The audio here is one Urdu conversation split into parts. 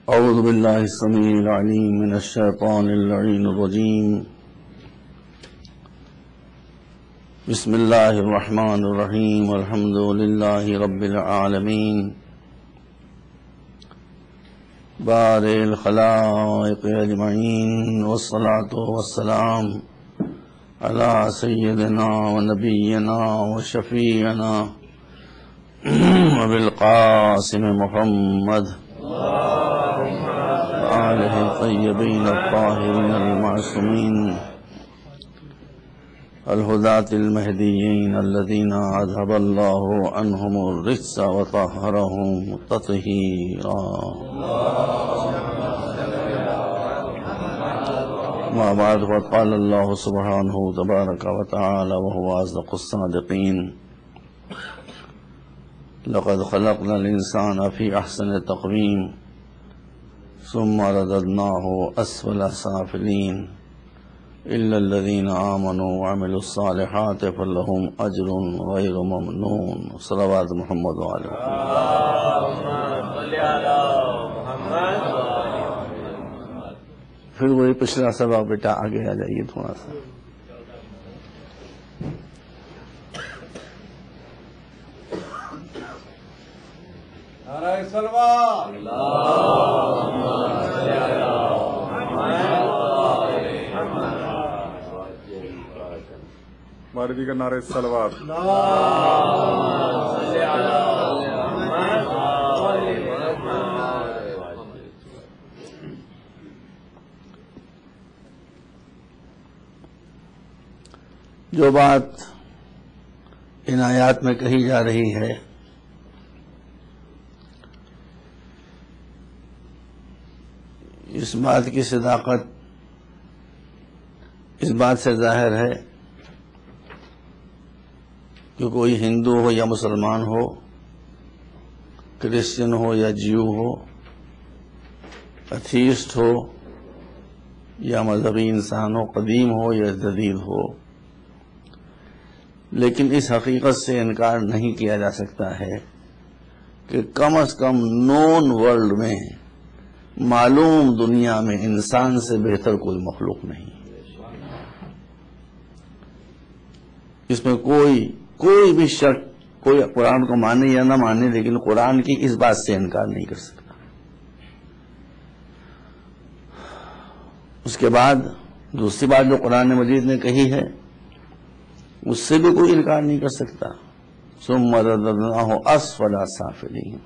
أعوذ بالله السميع العليم من الشيطان اللعين الرجيم. بسم الله الرحمن الرحيم. والحمد لله رب العالمين بارئ الخلائق أجمعين، والصلاة والسلام على سيدنا ونبينا وشفيعنا أبي القاسم محمد وآله الطيبين الطاهرين المعصومين الهداة المهديين الذين أذهب الله عنهم الرجس وطهرهم تطهيرا. ما بعد، فقال الله سبحانه تبارك وتعالى وهو أصدق الصادقين: لقد خلقنا الإنسان في أحسن تقويم ثم رددناه أسفل سافلين إلا الذين آمنوا وعملوا الصالحات فلهم أجر غير ممنون. صلوات محمد وعلى پھر وہی پچھلا سبق بیٹا آگے آ جائیے تھوڑا سا. ماردی کا نعرہ صلوات. جو بات ان آیات میں کہی جا رہی ہے اس بات کی صداقت اس بات سے ظاہر ہے کہ کوئی ہندو ہو یا مسلمان ہو، کرسچن ہو یا جیو ہو، ایتھیسٹ ہو یا مذہبی انسان ہو، قدیم ہو یا جدید ہو، لیکن اس حقیقت سے انکار نہیں کیا جا سکتا ہے کہ کم از کم نون ورلڈ میں، معلوم دنیا میں انسان سے بہتر کوئی مخلوق نہیں. اس میں کوئی بھی شک، کوئی قرآن کو مانے یا نہ مانے، لیکن قرآن کی اس بات سے انکار نہیں کر سکتا. اس کے بعد دوسری بات جو قرآن مجید نے کہی ہے اس سے بھی کوئی انکار نہیں کر سکتا. ثم رددناہ اسفل سافلین،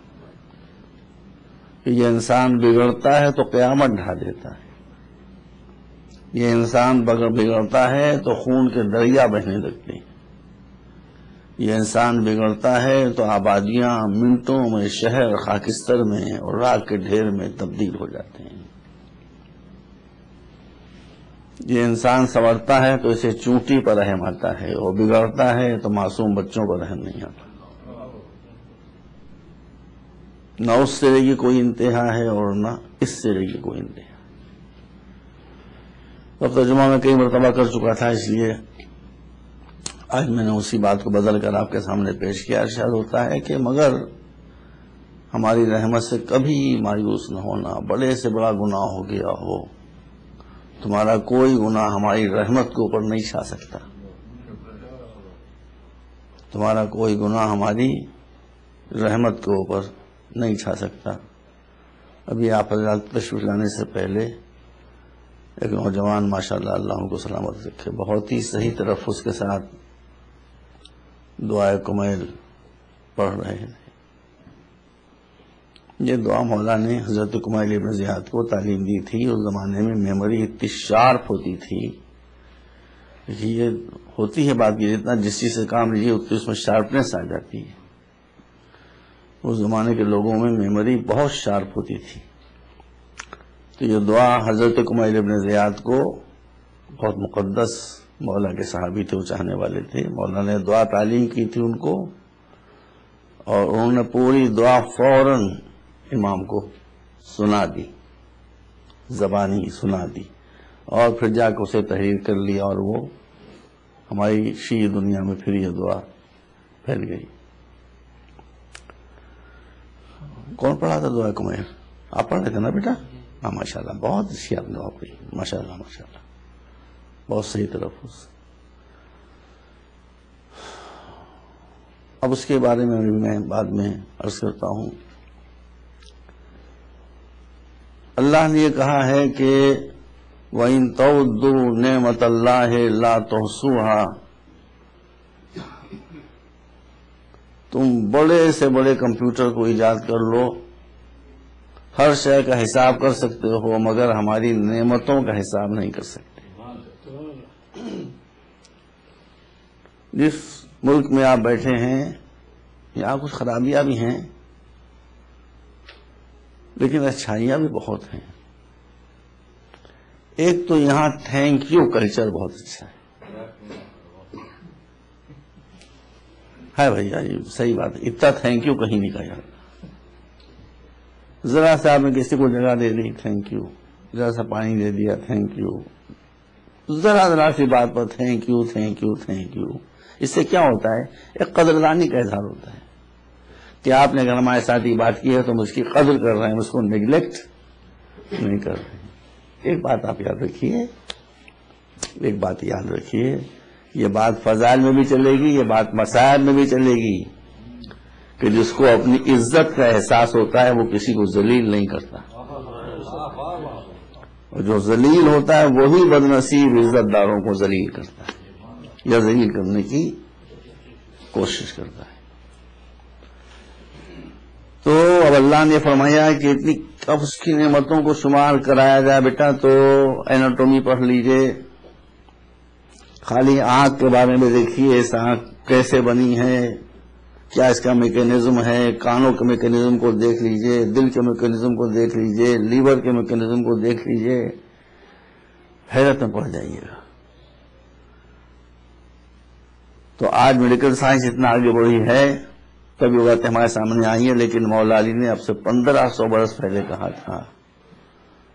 کہ یہ انسان بگڑتا ہے تو قیامت ڈھا دیتا ہے، یہ انسان بگڑتا ہے تو خون کے دریا بہنے لگتے ہیں، یہ انسان بگڑتا ہے تو آبادیاں منٹوں میں شہر خاکستر میں اور راکھ کے ڈھیر میں تبدیل ہو جاتے ہیں. یہ انسان سنورتا ہے تو اسے چونٹی پر رحم آتا ہے، اور بگڑتا ہے تو معصوم بچوں پر رحم نہیں آتا. نہ اس سرے کی کوئی انتہا ہے اور نہ اس سرے کی کوئی انتہا. اب ترجمہ میں کئی مرتبہ کر چکا تھا، اس لیے آج میں نے اسی بات کو بدل کر آپ کے سامنے پیش کیا. ارشاد ہوتا ہے کہ مگر ہماری رحمت سے کبھی مایوس نہ ہونا. بڑے سے بڑا گناہ ہو گیا ہو، تمہارا کوئی گناہ ہماری رحمت کے اوپر نہیں چھا سکتا، تمہارا کوئی گناہ ہماری رحمت کے اوپر نہیں چھا سکتا. ابھی آپ حضرات تشریف لانے سے پہلے ایک نوجوان ماشاءاللہ اللہ ان کو سلامت رکھے بہت ہی صحیح تلفظ کے ساتھ دعائے کمیل پڑھ رہے ہیں. یہ دعا مولا نے حضرت کمیل ابن زیاد کو تعلیم دی تھی. اس زمانے میں میموری اتنی شارپ ہوتی تھی، یہ ہوتی ہے بات کی جتنا جس چیز سے کام لیجیے اتنی اس میں شارپنیس آ جاتی ہے. اس زمانے کے لوگوں میں میموری بہت شارپ ہوتی تھی. تو یہ دعا حضرت کمیل ابن زیاد کو، بہت مقدس مولا کے صحابی تھے، وہ چاہنے والے تھے، مولا نے دعا تعلیم کی تھی ان کو، اور انہوں نے پوری دعا فوراً امام کو سنا دی، زبانی سنا دی، اور پھر جا کے اسے تحریر کر لیا، اور وہ ہماری شیعہ دنیا میں پھر یہ دعا پھیل گئی. کون پڑھا تھا دعا کمیل؟ آپ پڑھ رہے تھے نا بیٹا؟ ہاں ماشاء اللہ، بہت اچھی آپ نے دعا پڑھی، ماشاء اللہ ماشاء اللہ، بہت صحیح تلفظ۔ اب اس کے بارے میں میں بعد میں عرض کرتا ہوں۔ اللہ نے یہ کہا ہے کہ وَإِن تَعُدُّوا نِعْمَتَ اللَّهِ لَا تُحْصُوهَا، تم بڑے سے بڑے کمپیوٹر کو ایجاد کر لو، ہر شے کا حساب کر سکتے ہو، مگر ہماری نعمتوں کا حساب نہیں کر سکتے۔ جس ملک میں آپ بیٹھے ہیں یہاں کچھ خرابیاں بھی ہیں لیکن اچھائیاں بھی بہت ہیں۔ ایک تو یہاں تھینک یو کلچر بہت اچھا ہے بھیا، یہ صحیح بات ہے، اتنا تھینک یو کہیں نہیں کہا جاتا۔ ذرا سا آپ نے کسی کو جگہ دے دی تھینک یو، ذرا سا پانی دے دیا تھینک یو، ذرا سی بات پر thank you thank you thank you. اس سے کیا ہوتا ہے؟ ایک قدردانی کا اظہار ہوتا ہے کہ آپ نے اگر ہمارے ساتھ یہ بات کی ہے تو ہم اس کی قدر کر رہے ہیں، اس کو نیگلیکٹ نہیں کر رہے ہیں۔ ایک بات آپ یاد رکھیے، ایک بات یاد رکھیے، یہ بات فضائل میں بھی چلے گی، یہ بات مسائل میں بھی چلے گی کہ جس کو اپنی عزت کا احساس ہوتا ہے وہ کسی کو ذلیل نہیں کرتا، اور جو ذلیل ہوتا ہے وہی بدنصیب عزت داروں کو ذلیل کرتا ہے یا ذلیل کرنے کی کوشش کرتا ہے۔ تو اب اللہ نے فرمایا کہ اتنی اب اس کی نعمتوں کو شمار کرایا جائے بیٹا تو ایناٹومی پڑھ لیجئے، خالی آنکھ کے بارے میں دیکھیے، اس آنکھ کیسے بنی ہے، کیا اس کا میکینزم ہے، کانوں کے میکینزم کو دیکھ لیجئے، دل کے میکینزم کو دیکھ لیجئے، لیور کے میکینزم کو دیکھ لیجئے، حیرت میں پڑ جائیے گا۔ تو آج میڈیکل سائنس اتنا آگے بڑھی ہے، تب یہ باتیں ہمارے سامنے آئی ہیں، لیکن مولا علی نے اب سے 1500 برس پہلے کہا تھا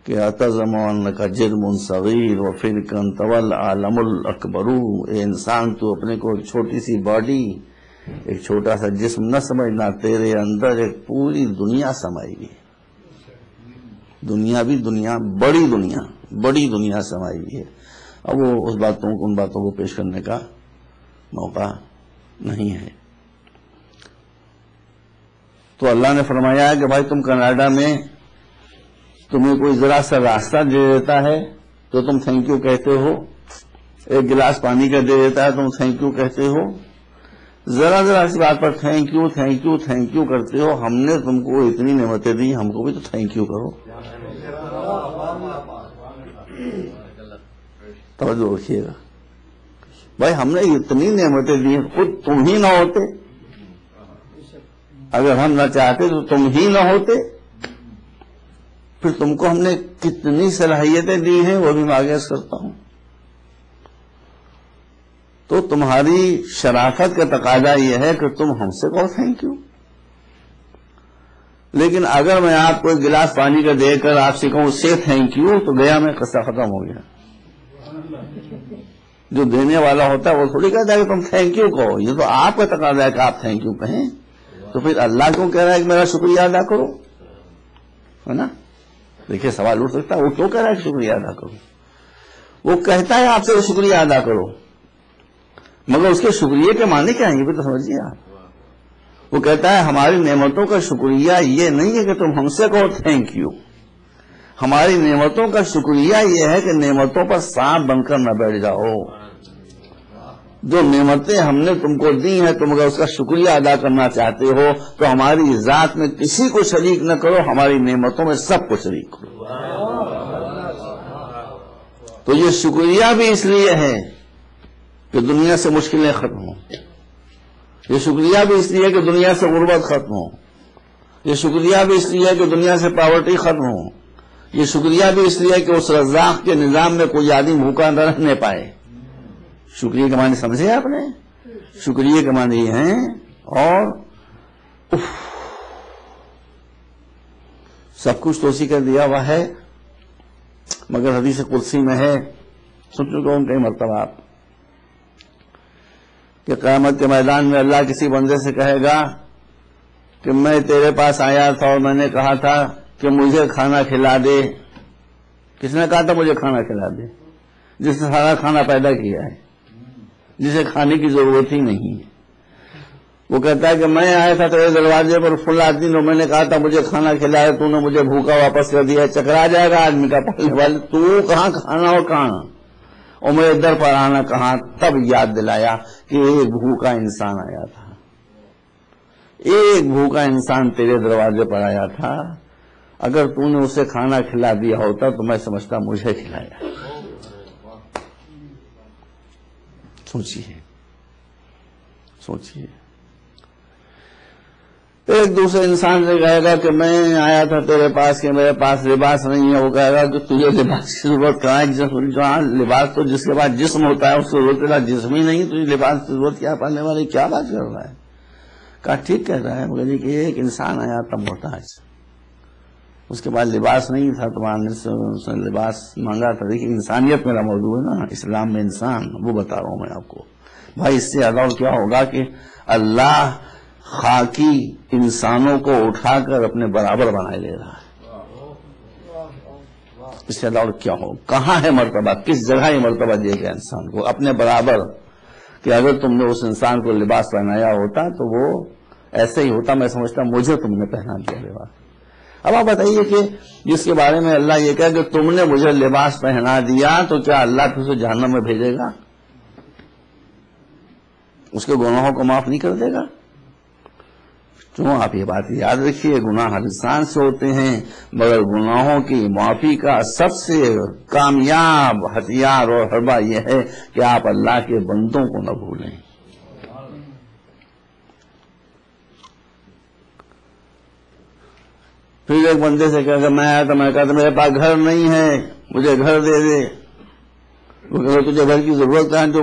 کہ اَتَزْعُمُ أَنَّكَ جِرْمٌ صَغِيرٌ وَفِرْقًا طَوَى الْعَالَمُ الْأَكْبَرُ، اے انسان تو اپنے کو چھوٹی سی باڈی، ایک چھوٹا سا جسم نہ سمجھنا، تیرے اندر ایک پوری دنیا سمائی ہوئی ہے، دنیا بھی دنیا، بڑی دنیا سمائی ہوئی ہے۔ اب وہ ان باتوں کو پیش کرنے کا موقع نہیں ہے۔ تو اللہ نے فرمایا کہ بھائی تم کینیڈا میں تمہیں کوئی ذرا سا راستہ دے دیتا ہے تو تم تھینک یو کہتے ہو، ایک گلاس پانی کا دے دیتا ہے تم تھینک یو کہتے ہو، ذرا سی بات پر thank you thank you thank you کرتے ہو۔ ہم نے تم کو اتنی نعمتیں دی، ہم کو بھی تو تھینک یو کرو۔ توجہ رکھیے گا بھائی، ہم نے اتنی نعمتیں دی، خود تم ہی نہ ہوتے، اگر ہم نہ چاہتے تو تم ہی نہ ہوتے، پھر تم کو ہم نے کتنی صلاحیتیں دی ہیں وہ بھی میں آگے عرض کرتا ہوں۔ تو تمہاری شرافت کا تقاضا یہ ہے کہ تم ہم سے کہو تھینک یو، لیکن اگر میں آپ کو ایک گلاس پانی کا دے کر آپ سے کہوں سے تھینک یو تو گیا میں قصہ ختم ہو گیا۔ جو دینے والا ہوتا ہے وہ تھوڑی کہتا ہے کہ تم تھینک یو کہو، یہ تو آپ کا تقاضا ہے کہ آپ تھینک یو کہیں، تو پھر اللہ کیوں کہہ رہا ہے کہ میرا شکریہ ادا کرو، ہے نا؟ دیکھیے سوال اٹھ سکتا ہے، وہ کیوں کہہ رہا ہے کہ شکریہ ادا کرو؟ وہ کہتا ہے آپ سے شکریہ ادا کرو، مگر اس کے شکریہ کے معنی کیا ہیں یہ بھی تو سمجھیے آپ۔ وہ کہتا ہے ہماری نعمتوں کا شکریہ یہ نہیں ہے کہ تم ہم سے کہو تھینک یو، ہماری نعمتوں کا شکریہ یہ ہے کہ نعمتوں پر سانپ بن کر نہ بیٹھ جاؤ۔ جو نعمتیں ہم نے تم کو دی ہیں تم اگر اس کا شکریہ ادا کرنا چاہتے ہو تو ہماری ذات میں کسی کو شریک نہ کرو، ہماری نعمتوں میں سب کو شریک کرو۔ تو یہ شکریہ بھی اس لیے ہے کہ دنیا سے مشکلیں ختم ہوں، یہ شکریہ بھی اس لیے کہ دنیا سے غربت ختم ہو، یہ شکریہ بھی اس لیے کہ دنیا سے پاورٹی ختم ہو، یہ شکریہ بھی اس لیے کہ اس رزاق کے نظام میں کوئی آدمی بھوکا نہ رہنے پائے۔ شکریہ کے معنی سمجھے آپ نے؟ شکریہ کے معنی یہ ہیں اور سب کچھ تو اسی کا دیا ہوا ہے، مگر حدیث قدسی میں ہے، سن چکا ہوں کئی مرتبہ آپ، کہ قیامت کے میدان میں اللہ کسی بندے سے کہے گا کہ میں تیرے پاس آیا تھا اور میں نے کہا تھا کہ کہ مجھے کھانا کھلا دے. کس نے کہا تھا مجھے کھانا کھلا دے؟ جس نے سارا کھانا پیدا کیا ہے، جسے کھانے کی ضرورت ہی نہیں ہے. وہ کہتا ہے کہ میں آیا تھا تیرے دروازے پر فلاں دن، اور میں نے کہا تھا مجھے کھانا کھلایا، تو نے مجھے بھوکا واپس کر دیا. چکرا جائے گا آدمی کا پالنے والے. تو کہاں کھانا اور کہاں، اور میرے در پر آنا کہاں. تب یاد دلایا کہ ایک بھوکا انسان آیا تھا، ایک بھوکا انسان تیرے دروازے پر آیا تھا. اگر تو نے اسے کھانا کھلا دیا ہوتا تو میں سمجھتا مجھے کھلایا. سوچیے سوچیے. ایک دوسرے انسان سے کہے گا کہ میں آیا تھا تیرے پاس کہ میرے پاس لباس نہیں ہے. وہ کہے گا کہ تجھے لباس کی ضرورت کہاں ہے؟ لباس تو جس کے بعد جسم ہوتا ہے اس کو ضرورت ہے، جسم ہی نہیں تجھے لباس کی ضرورت کیا؟ پڑھنے والے کیا بات کر رہا ہے؟ کہا ٹھیک کہہ رہا ہے، مگر کہ ایک انسان آیا تھا محتاج، اس کے بعد لباس نہیں تھا، تمہارے سے اس نے لباس مانگا تھا. دیکھیے انسانیت میرا موضوع ہے نا، اسلام میں انسان، وہ بتا رہا ہوں میں آپ کو. بھائی اس سے زیادہ اور کیا ہوگا کہ اللہ خاکی انسانوں کو اٹھا کر اپنے برابر بنائے لے رہا ہے. اس سے زیادہ اور کیا ہو؟ کہاں ہے مرتبہ، کس جگہ یہ مرتبہ دیا گیا انسان کو اپنے برابر؟ کہ اگر تم نے اس انسان کو لباس پہنایا ہوتا تو وہ ایسے ہی ہوتا. میں سمجھتا مجھے تم نے پہنا دیا لباس. اب آپ بتائیے کہ جس کے بارے میں اللہ یہ کہے کہ تم نے مجھے لباس پہنا دیا، تو کیا اللہ پھر اسے جہنم میں بھیجے گا؟ اس کے گناہوں کو معاف نہیں کر دے گا؟ کیوں؟ آپ یہ بات یاد رکھیے، گناہ ہر انسان سے ہوتے ہیں، مگر گناہوں کی معافی کا سب سے کامیاب ہتھیار اور حربہ یہ ہے کہ آپ اللہ کے بندوں کو نہ بھولیں. پھر ایک بندے سے کہا کہ میں آیا تھا، میں کہا تھا میرے پاس گھر نہیں ہے، مجھے گھر دے دے. وہ کہ تجھے گھر کی ضرورت ہے، جو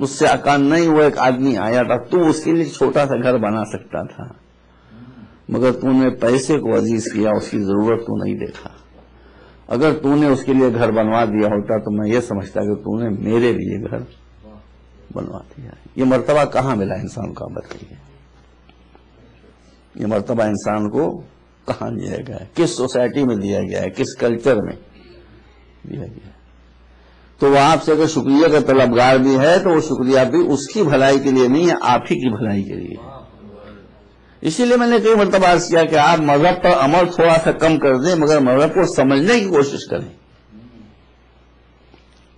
اس سے آکان نہیں. وہ ایک آدمی آیا تھا، تو اس کے لیے چھوٹا سا گھر بنا سکتا تھا، مگر تو نے پیسے کو عزیز کیا، اس کی ضرورت تو نہیں دیکھا. اگر تو نے اس کے لیے گھر بنوا دیا ہوتا تو میں یہ سمجھتا کہ تو نے میرے لیے گھر بنوا دیا. یہ مرتبہ کہاں ملا انسان کو؟ بتائیے یہ مرتبہ انسان کو کہاں دیا گیا ہے؟ کس سوسائٹی میں دیا گیا ہے؟ کس کلچر میں دیا گیا ہے؟ تو وہ آپ سے اگر شکریہ کا طلبگار بھی ہے تو وہ شکریہ بھی اس کی بھلائی کے لیے نہیں ہے، آپ ہی کی بھلائی کے لیے. اسی لیے میں نے کئی مرتبہ عرض کیا کہ آپ مذہب پر عمل تھوڑا سا کم کر دیں، مگر مذہب کو سمجھنے کی کوشش کریں.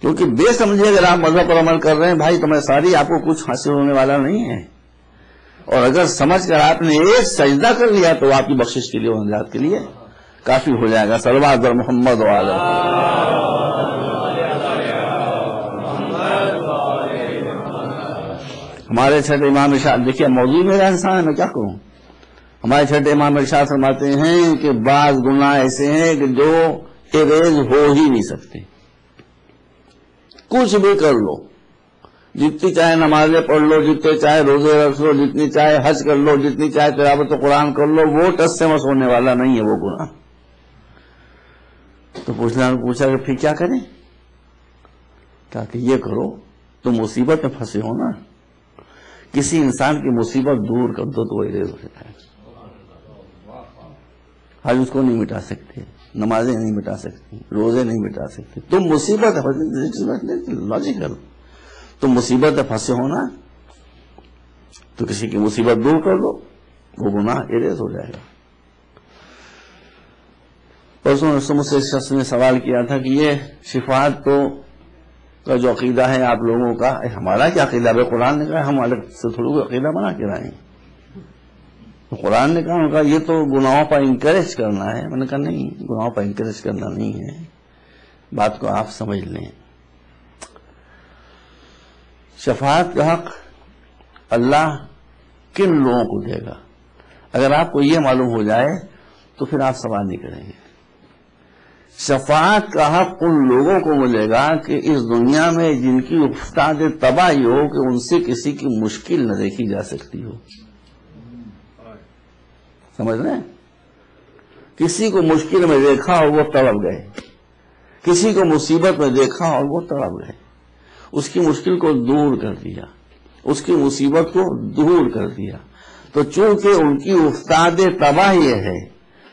کیونکہ بے سمجھے اگر آپ مذہب پر عمل کر رہے ہیں بھائی تمہیں ساری آپ کو کچھ حاصل ہونے والا نہیں ہے. اور اگر سمجھ کر آپ نے ایک سجدہ کر لیا تو آپ کی بخشش کے لیے اور نجات کے لیے کافی ہو جائے گا. صلوات بر محمد وعلی ہمارے چھٹے امام ارشاد. دیکھیے موضوع میرا انسان ہے، میں کیا کروں. ہمارے چھٹے امام ارشاد فرماتے ہیں کہ بعض گناہ ایسے ہیں کہ جو اریز ہو ہی نہیں سکتے. کچھ بھی کر لو، جتنی چاہے نمازیں پڑھ لو، جتنے چاہے روزے رکھ لو، جتنی چاہے حج کر لو، جتنی چاہے تلاوت قرآن کر لو، وہ ٹس سے مس ہونے والا نہیں ہے وہ گناہ. تو پوچھا کہ پھر کیا کریں؟ کہا کہ یہ کرو، تم مصیبت میں پھنسے ہو نا، کسی انسان کی مصیبت دور کر دو تو وہ اریز ہو جائے. حج اس کو نہیں مٹا سکتے، نمازیں نہیں مٹا سکتی، روزے نہیں مٹا سکتے. تم مصیبت لاجیکل، تم مصیبت میں پھنسے ہو نا تو کسی کی مصیبت دور کر دو، وہ گناہ اریز ہو جائے گا. پرسوں مجھ سے اس شخص نے سوال کیا تھا کہ یہ شفاعت کا جو عقیدہ ہے آپ لوگوں کا، ہمارا کیا عقیدہ ہے؟ قرآن نے کہا ہم الگ سے تھوڑا کوئی عقیدہ بنا کے رہے ہیں. تو قرآن نے کہا یہ تو گناہوں پر انکریج کرنا ہے. میں نے کہا نہیں، گناہوں پر انکریج کرنا نہیں ہے، بات کو آپ سمجھ لیں. شفاعت کا حق اللہ کن لوگوں کو دے گا؟ اگر آپ کو یہ معلوم ہو جائے تو پھر آپ سوال نہیں کریں گے. شفاعت کا حق ان لوگوں کو ملے گا کہ اس دنیا میں جن کی افتاد تباہی ہو کہ ان سے کسی کی مشکل نہ دیکھی جا سکتی ہو. سمجھ رہے ہیں؟ کسی کو مشکل میں دیکھا اور وہ تڑپ گئے، کسی کو مصیبت میں دیکھا اور وہ تڑپ گئے، اس کی مشکل کو دور کر دیا، اس کی مصیبت کو دور کر دیا. تو چونکہ ان کی افتاد تباہ یہ ہے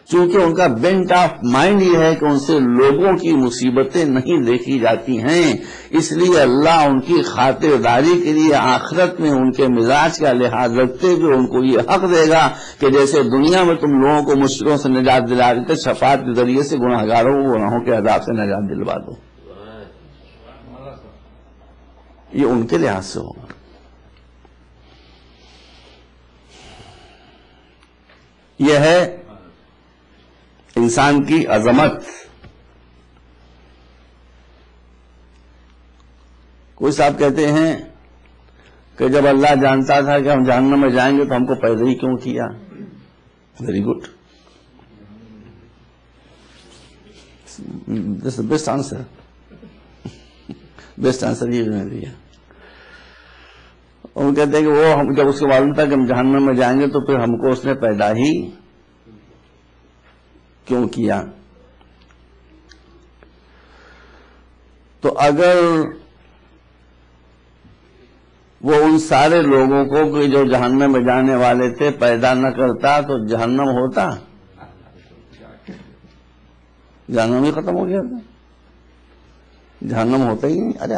چونکہ ان کا بینٹ آف مائنڈ یہ ہے کہ ان سے لوگوں کی مصیبتیں نہیں دیکھی جاتی ہیں، اس لیے اللہ ان کی خاطرداری کے لیے آخرت میں ان کے مزاج کا لحاظ رکھتے ہوئے ان کو یہ حق دے گا کہ جیسے دنیا میں تم لوگوں کو مشکلوں سے نجات دلا دیتے، شفاعت کے ذریعے سے گناہگاروں کو گناہوں کے عذاب سے نجات دلوا دو. یہ ان کے لحاظ سے ہوگا. یہ ہے انسان کی عظمت. کوئی صاحب کہتے ہیں کہ جب اللہ جانتا تھا کہ ہم جہنم میں جائیں گے تو ہم کو پیدا ہی کیوں کیا؟ ویری گڈ، دس بیسٹ آنسر. بیسٹ آنسر یہ میں نے دیا. وہ کہتے ہیں کہ وہ ہم جب اس کو معلوم تھا کہ ہم جہنم میں جائیں گے تو پھر ہم کو اس نے پیدا ہی کیوں کیا؟ تو اگر وہ ان سارے لوگوں کو جو جہنم میں جانے والے تھے پیدا نہ کرتا تو جہنم ہوتا؟ جہنم ہی ختم ہو گیا تھا. جہنم ہوتا ہی نہیں. ارے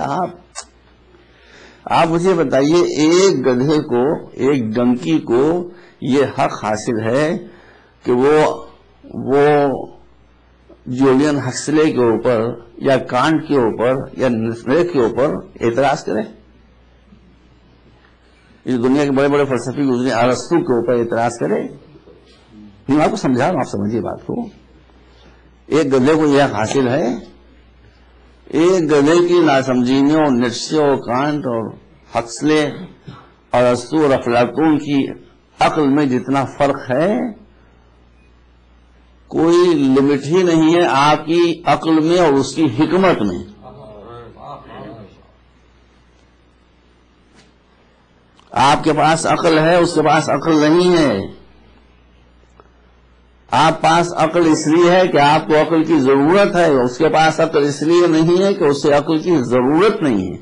آپ مجھے بتائیے، ایک گدھے کو، ایک ڈنکی کو یہ حق حاصل ہے کہ وہ جولین ہکسلے کے اوپر یا کانٹ کے اوپر یا نسلے کے اوپر اعتراض کرے؟ اس دنیا کے بڑے بڑے فلسفی گزرے ارسطو کے اوپر اعتراض کرے؟ نہیں، آپ کو سمجھا رہا ہوں، آپ سمجھیے بات کو. ایک گدھے کو یہ حاصل ہے. ایک گدھے کی ناسمجھینیوں اور نیٹشے اور کانٹ اور ہکسلے اور ارسطو اور افلاطون کی عقل میں جتنا فرق ہے کوئی لمٹ ہی نہیں ہے آپ کی عقل میں اور اس کی حکمت میں. آپ کے پاس عقل ہے، اس کے پاس عقل نہیں ہے. آپ پاس عقل اس لیے ہے کہ آپ کو عقل کی ضرورت ہے، اس کے پاس عقل اس لیے نہیں ہے کہ اس سے عقل کی ضرورت نہیں ہے.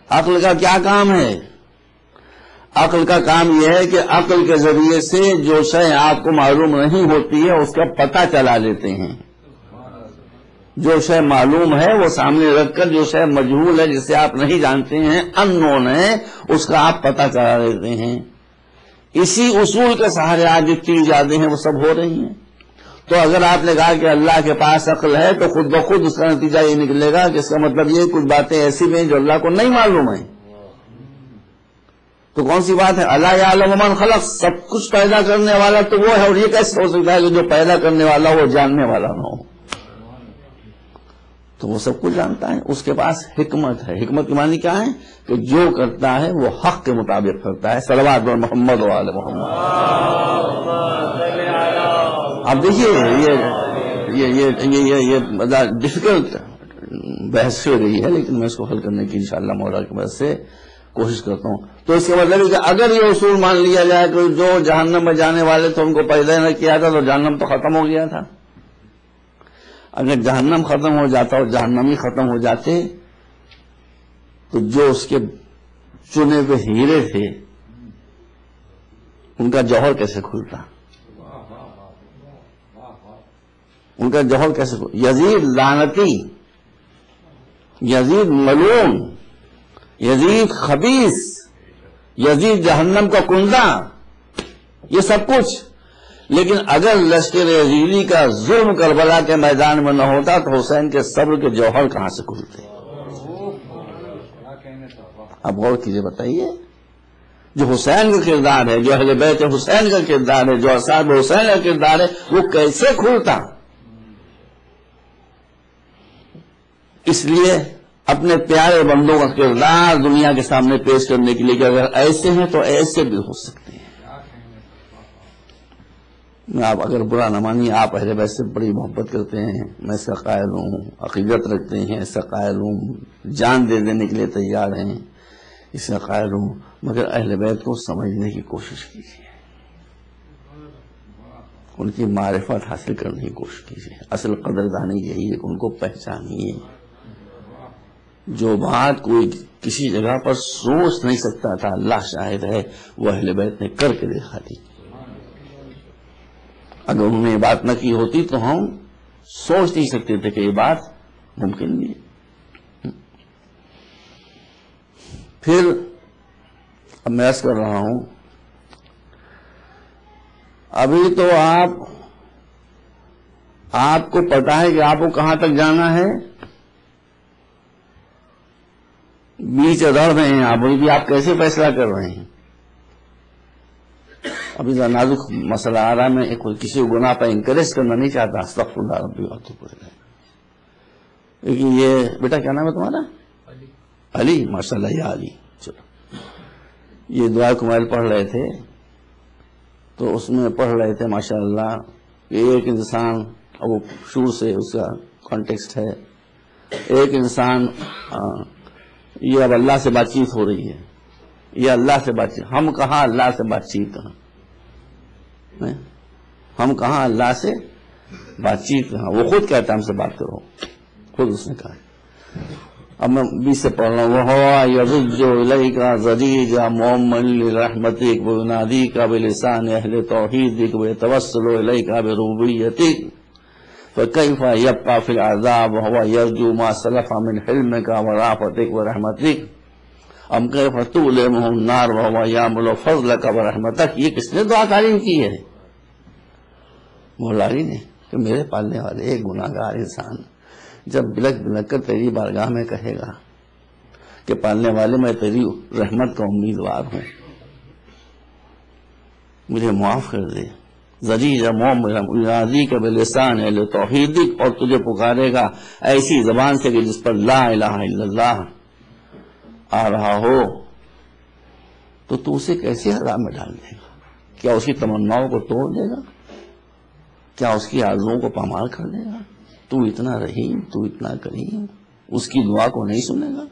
عقل کا کیا کام ہے؟ عقل کا کام یہ ہے کہ عقل کے ذریعے سے جو شے آپ کو معلوم نہیں ہوتی ہے اس کا پتہ چلا لیتے ہیں. جو شے معلوم ہے وہ سامنے رکھ کر جو شے مجہول ہے، جسے آپ نہیں جانتے ہیں، ان نون ہے، اس کا آپ پتہ چلا لیتے ہیں. اسی اصول کے سہارے آج جتنی ایجادیں ہیں وہ سب ہو رہی ہیں. تو اگر آپ نے کہا کہ اللہ کے پاس عقل ہے تو خود بخود اس کا نتیجہ یہ نکلے گا کہ اس کا مطلب یہ کچھ باتیں ایسی بھی ہیں جو اللہ کو نہیں معلوم ہیں. تو کون سی بات ہے؟ اللہ یعلم من خلق، سب کچھ پیدا کرنے والا تو وہ ہے، اور یہ کیسے ہو سکتا ہے کہ جو پیدا کرنے والا وہ جاننے والا نہ ہو؟ تو وہ سب کچھ جانتا ہے. اس کے پاس حکمت ہے. حکمت کی معنی کیا ہے؟ کہ جو کرتا ہے وہ حق کے مطابق کرتا ہے. صلوات بر محمد و آل محمد. اب دیکھیے یہ ڈیفیکلٹ بحث ہو رہی ہے، لیکن میں اس کو حل کرنے کی انشاءاللہ مولا کی مدد سے کوشش کرتا ہوں. تو اس کا مطلب ہے کہ اگر یہ اصول مان لیا جائے کہ جو جہنم میں جانے والے تھے ان کو پیدا نہ کیا تھا تو جہنم تو ختم ہو گیا تھا. اگر جہنم ختم ہو جاتا اور جہنمی ختم ہو جاتے تو جو اس کے چنے ہوئے ہیرے تھے ان کا جوہر کیسے کھلتا؟ ان کا جوہر کیسے کھلتا؟ یزید لعنتی، یزید ملعون، یزید خبیث، یزید جہنم کا کنڈا، یہ سب کچھ. لیکن اگر لشکر یزیدی کا ظلم کربلا کے میدان میں نہ ہوتا تو حسین کے صبر کے جوہر کہاں سے کھلتے؟ اب غور کیجئے، بتائیے. جو حسین کا کردار ہے، جو اہل بیت حسین کا کردار ہے، جو اصحاب حسین کا کردار ہے، وہ کیسے کھلتا؟ اس لیے اپنے پیارے بندوں کا کردار دنیا کے سامنے پیش کرنے کے لیے کہ اگر ایسے ہیں تو ایسے بھی ہو سکتے ہیں. میں آپ اگر برا نہ مانیے، آپ اہل بیت سے بڑی محبت کرتے ہیں، میں اس کا قائل ہوں، عقیدت رکھتے ہیں، اس کا قائل ہوں، جان دے دینے کے لیے تیار ہیں، اس کا قائل ہوں، مگر اہل بیت کو سمجھنے کی کوشش کیجیے، ان کی معرفت حاصل کرنے کی کوشش کیجیے. اصل قدردانی یہی ہے کہ ان کو پہچانیے. جو بات کوئی کسی جگہ پر سوچ نہیں سکتا تھا، اللہ شاہد ہے، وہ اہل بیت نے کر کے دکھا دی. اگر انہوں نے یہ بات نہ کی ہوتی تو ہم سوچ نہیں سکتے تھے کہ یہ بات ممکن نہیں ہے. پھر اب میں عرض کر رہا ہوں، ابھی تو آپ کو پتا ہے کہ آپ کو کہاں تک جانا ہے، بیچ رڑ رہے ہیں آپ، بھی آپ کیسے فیصلہ کر رہے ہیں. ابھی نازک مسئلہ آ رہا ہے، میں کوئی کسی گناہ پر انکریج کرنا نہیں چاہتا، استغفر اللہ ربی واتوب الیہ. لیکن یہ بیٹا کیا نام ہے تمہارا؟ علی. ماشاء اللہ یا علی. چلو، یہ دعا کمائل پڑھ رہے تھے تو اس میں پڑھ رہے تھے ماشاء اللہ ایک انسان، وہ شروع سے اس کا کانٹیکسٹ ہے، ایک انسان، یہ اب اللہ سے بات چیت ہو رہی ہے، یہ اللہ سے بات چیت، ہم کہاں اللہ سے بات چیت کہاں، ہم کہاں اللہ سے بات چیت کہاں، وہ خود کہتا ہے ہم سے بات کرو، خود اس نے کہا. اب میں 20 سے پڑھ رہا ہوں، وَهُوَ يَرُجُّ إِلَيْكَ ضَرِيجَ مُؤْمِنًا لِرَحْمَتِكَ وَيُنَادِيكَ بِلِسَانِ أَهْلِ تَوْحِيدِكَ وَيَتَوَسَّلُ إِلَيْكَ بِرُبُوبِيَّتِكَ فَكَيْفَ يَبْقَى فِي الْعَذَابِ وَهُوَ يَرْجُو مَا سَلَفَ مِنْ حِلْمِكَ وَرَأْفَتِكَ وَرَحْمَتِكَ أَمْ كَيْفَ تُؤْلِمُهُ النَّارُ وَهُوَ يَعْمَلُ فَضْلَكَ وَرَحْمَتَكَ. یہ کس نے دعا تعلیم کی ہے؟ مولا علی نے، کہ میرے پالنے والے ایک گناہگار انسان جب بلک بلک کر تیری بارگاہ میں کہے گا کہ پالنے والے میں تیری رحمت کا امیدوار ہوں، مجھے معاف کر دے. ذریعہ یونادیک بلسان اہل توحیدک، اور تجھے پکارے گا ایسی زبان سے کہ جس پر لا الہ الا اللہ آ رہا ہو، تو تو اسے کیسے عذاب میں ڈال دے گا؟ کیا اس کی تمناؤں کو توڑ دے گا؟ کیا اس کی آرزوؤں کو پامال کر دے گا؟ تو اتنا رحیم، تو اتنا کریم، اس کی دعا کو نہیں سنے گا؟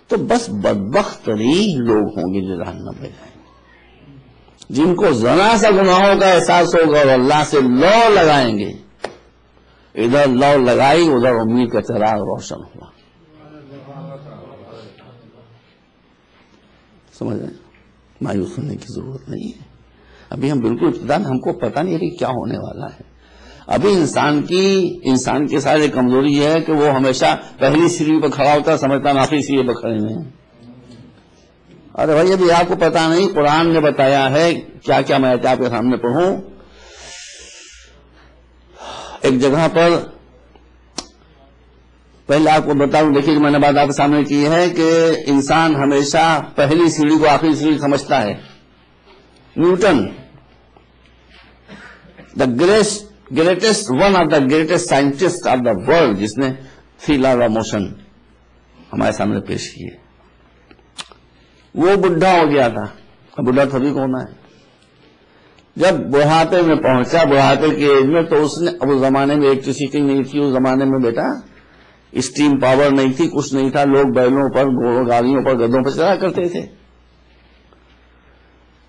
تو بس بدبخت ترین لوگ ہوں گے جو جہنم میں جائیں، جن کو ذرا سا گناہوں کا احساس ہوگا اور اللہ سے لو لگائیں گے. ادھر لو لگائی، ادھر امید کا چراغ روشن ہوا. سمجھ رہے ہیں؟ مایوس ہونے کی ضرورت نہیں ہے. ابھی ہم بالکل ابتدا میں، ہم کو پتہ نہیں ابھی کیا ہونے والا ہے. ابھی انسان کی ساری کمزوری یہ ہے کہ وہ ہمیشہ پہلی سیڑھی پہ کھڑا ہوتا ہے، سمجھتا ہے آخری سیڑھی پہ کھڑے ہوئے ہیں. ارے بھائی ابھی آپ کو پتا نہیں، قرآن نے بتایا ہے کیا کیا. میں آپ کے سامنے پڑھوں. ایک جگہ پر پہلے آپ کو بتاؤں، دیکھیے کہ میں نے بات آپ کے سامنے کی ہے کہ انسان ہمیشہ پہلی سیڑھی کو آخری سیڑھی سمجھتا ہے. Newton, the greatest one of the greatest scientist of the world, جس نے 3 laws of motion ہمارے سامنے پیش کیے، وہ بڈھا ہو گیا تھا. بڈھا سبھی کو ہونا ہے. جب بڑھاپے میں پہنچا، بڑھاپے کی ایج میں، تو اس نے، اب اس زمانے میں الیکٹریسٹی نہیں تھی، اس زمانے میں بیٹا اسٹیم پاور نہیں تھی، کچھ نہیں تھا، لوگ بیلوں پر، گاڑیوں پر، گدوں پر چلا کرتے تھے.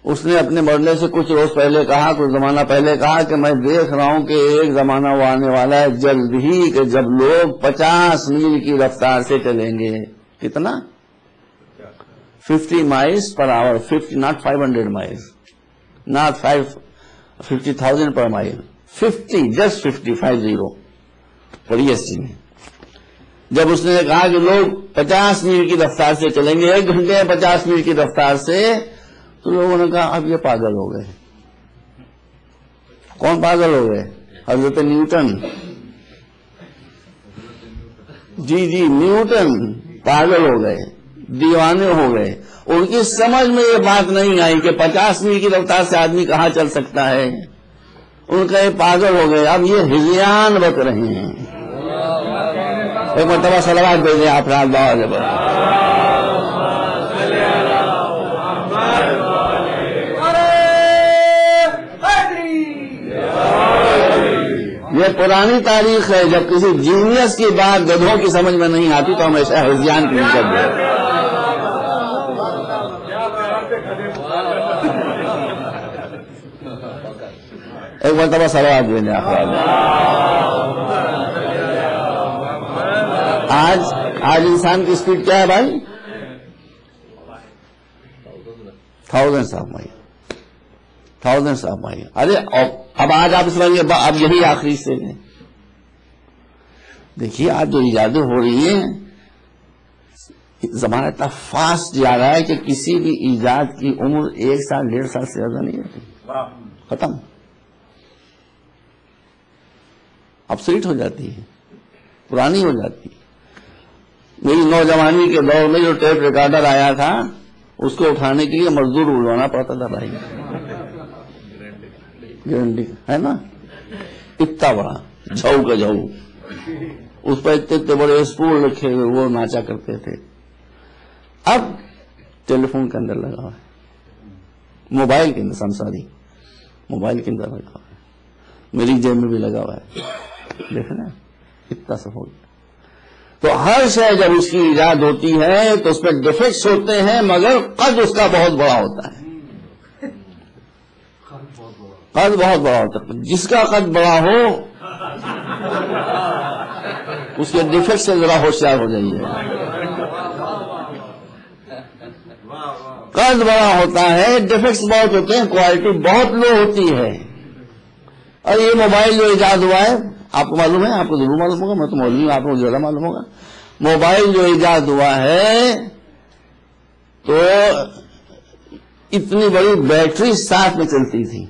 اس نے اپنے مرنے سے کچھ روز پہلے کہا، کچھ زمانہ پہلے کہا کہ میں دیکھ رہا ہوں کہ ایک زمانہ وہ آنے والا ہے جلد ہی کہ جب لوگ 50 میل کی رفتار سے چلیں گے. کتنا؟ 50 miles per hour. 50, not 500 miles, not 50,000 per mile. 50, just 50. پڑھی اس چیز میں. جب اس نے کہا کہ لوگ 50 میل کی رفتار سے چلیں گے، 1 گھنٹے میں 50 میل کی رفتار سے، تو لوگوں نے کہا اب یہ پاگل ہو گئے. کون پاگل ہو گئے؟ حضرت نیوٹن. جی نیوٹن پاگل ہو گئے، دیوانے ہو گئے. ان کی سمجھ میں یہ بات نہیں آئی کہ 50 میل کی رفتار سے آدمی کہاں چل سکتا ہے. ان کا یہ پاگل ہو گئے. اب یہ ہذیان بک رہے ہیں. ایک مرتبہ صلوات بھیجیں آپ رات باز پر. یہ پرانی تاریخ ہے. جب کسی جینیس کی بات گدھوں کی سمجھ میں نہیں آتی تو ہمیشہ ہذیان کی نسبت ہے. ایک مرتبہ صلوات بھیجیں آپ. آج انسان کی اسپیڈ کیا ہے بھائی؟ 1000 of miles. thousands of miles. ارے اب آج آپ سمجھیں گے اب یہی آخری سے ہے. دیکھیے آج جو ایجادیں ہو رہی ہیں، زمانہ اتنا فاسٹ جا رہا ہے کہ کسی بھی ایجاد کی عمر 1 سال 1.5 سال سے زیادہ نہیں ہوتی. ختم، ابسلیٹ ہو جاتی ہے، پرانی ہو جاتی ہے. میری نوجوانی کے دور میں جو ٹیپ ریکارڈر آیا تھا اس کو اٹھانے کے لیے مزدور بلوانا پڑتا تھا بھائی. گارنٹی ہے نا، اتنا بڑا جھاؤ کا جھاؤ، اس پر اتنے بڑے اسپول رکھے ہوئے وہ ناچا کرتے تھے. اب ٹیلی فون کے اندر لگا ہوا ہے، موبائل کے اندر، سمساری موبائل کے اندر لگا ہوا ہے، میری جیب میں بھی لگا ہوا ہے. دیکھنا اتنا سب ہو گیا. تو ہر شے جب اس کی ایجاد ہوتی ہے تو اس میں ڈیفیکٹس ہوتے ہیں، مگر قد اس کا بہت بڑا ہوتا ہے. قد بہت بڑا ہوتا ہے. جس کا قد بڑا ہو اس کے ڈیفیکٹ سے ذرا ہوشیار ہو جائیے. قد بڑا ہوتا ہے، ڈیفیکٹس بہت ہوتے ہیں، کوالٹی بہت لو ہوتی ہے. اور یہ موبائل جو ایجاد ہوا ہے، آپ کو معلوم ہے، آپ کو ضرور معلوم ہوگا، میں تو مولوی ہوں، آپ کو زیادہ معلوم ہوگا. موبائل جو ایجاد ہوا ہے تو اتنی بڑی بیٹری ساتھ میں چلتی تھی،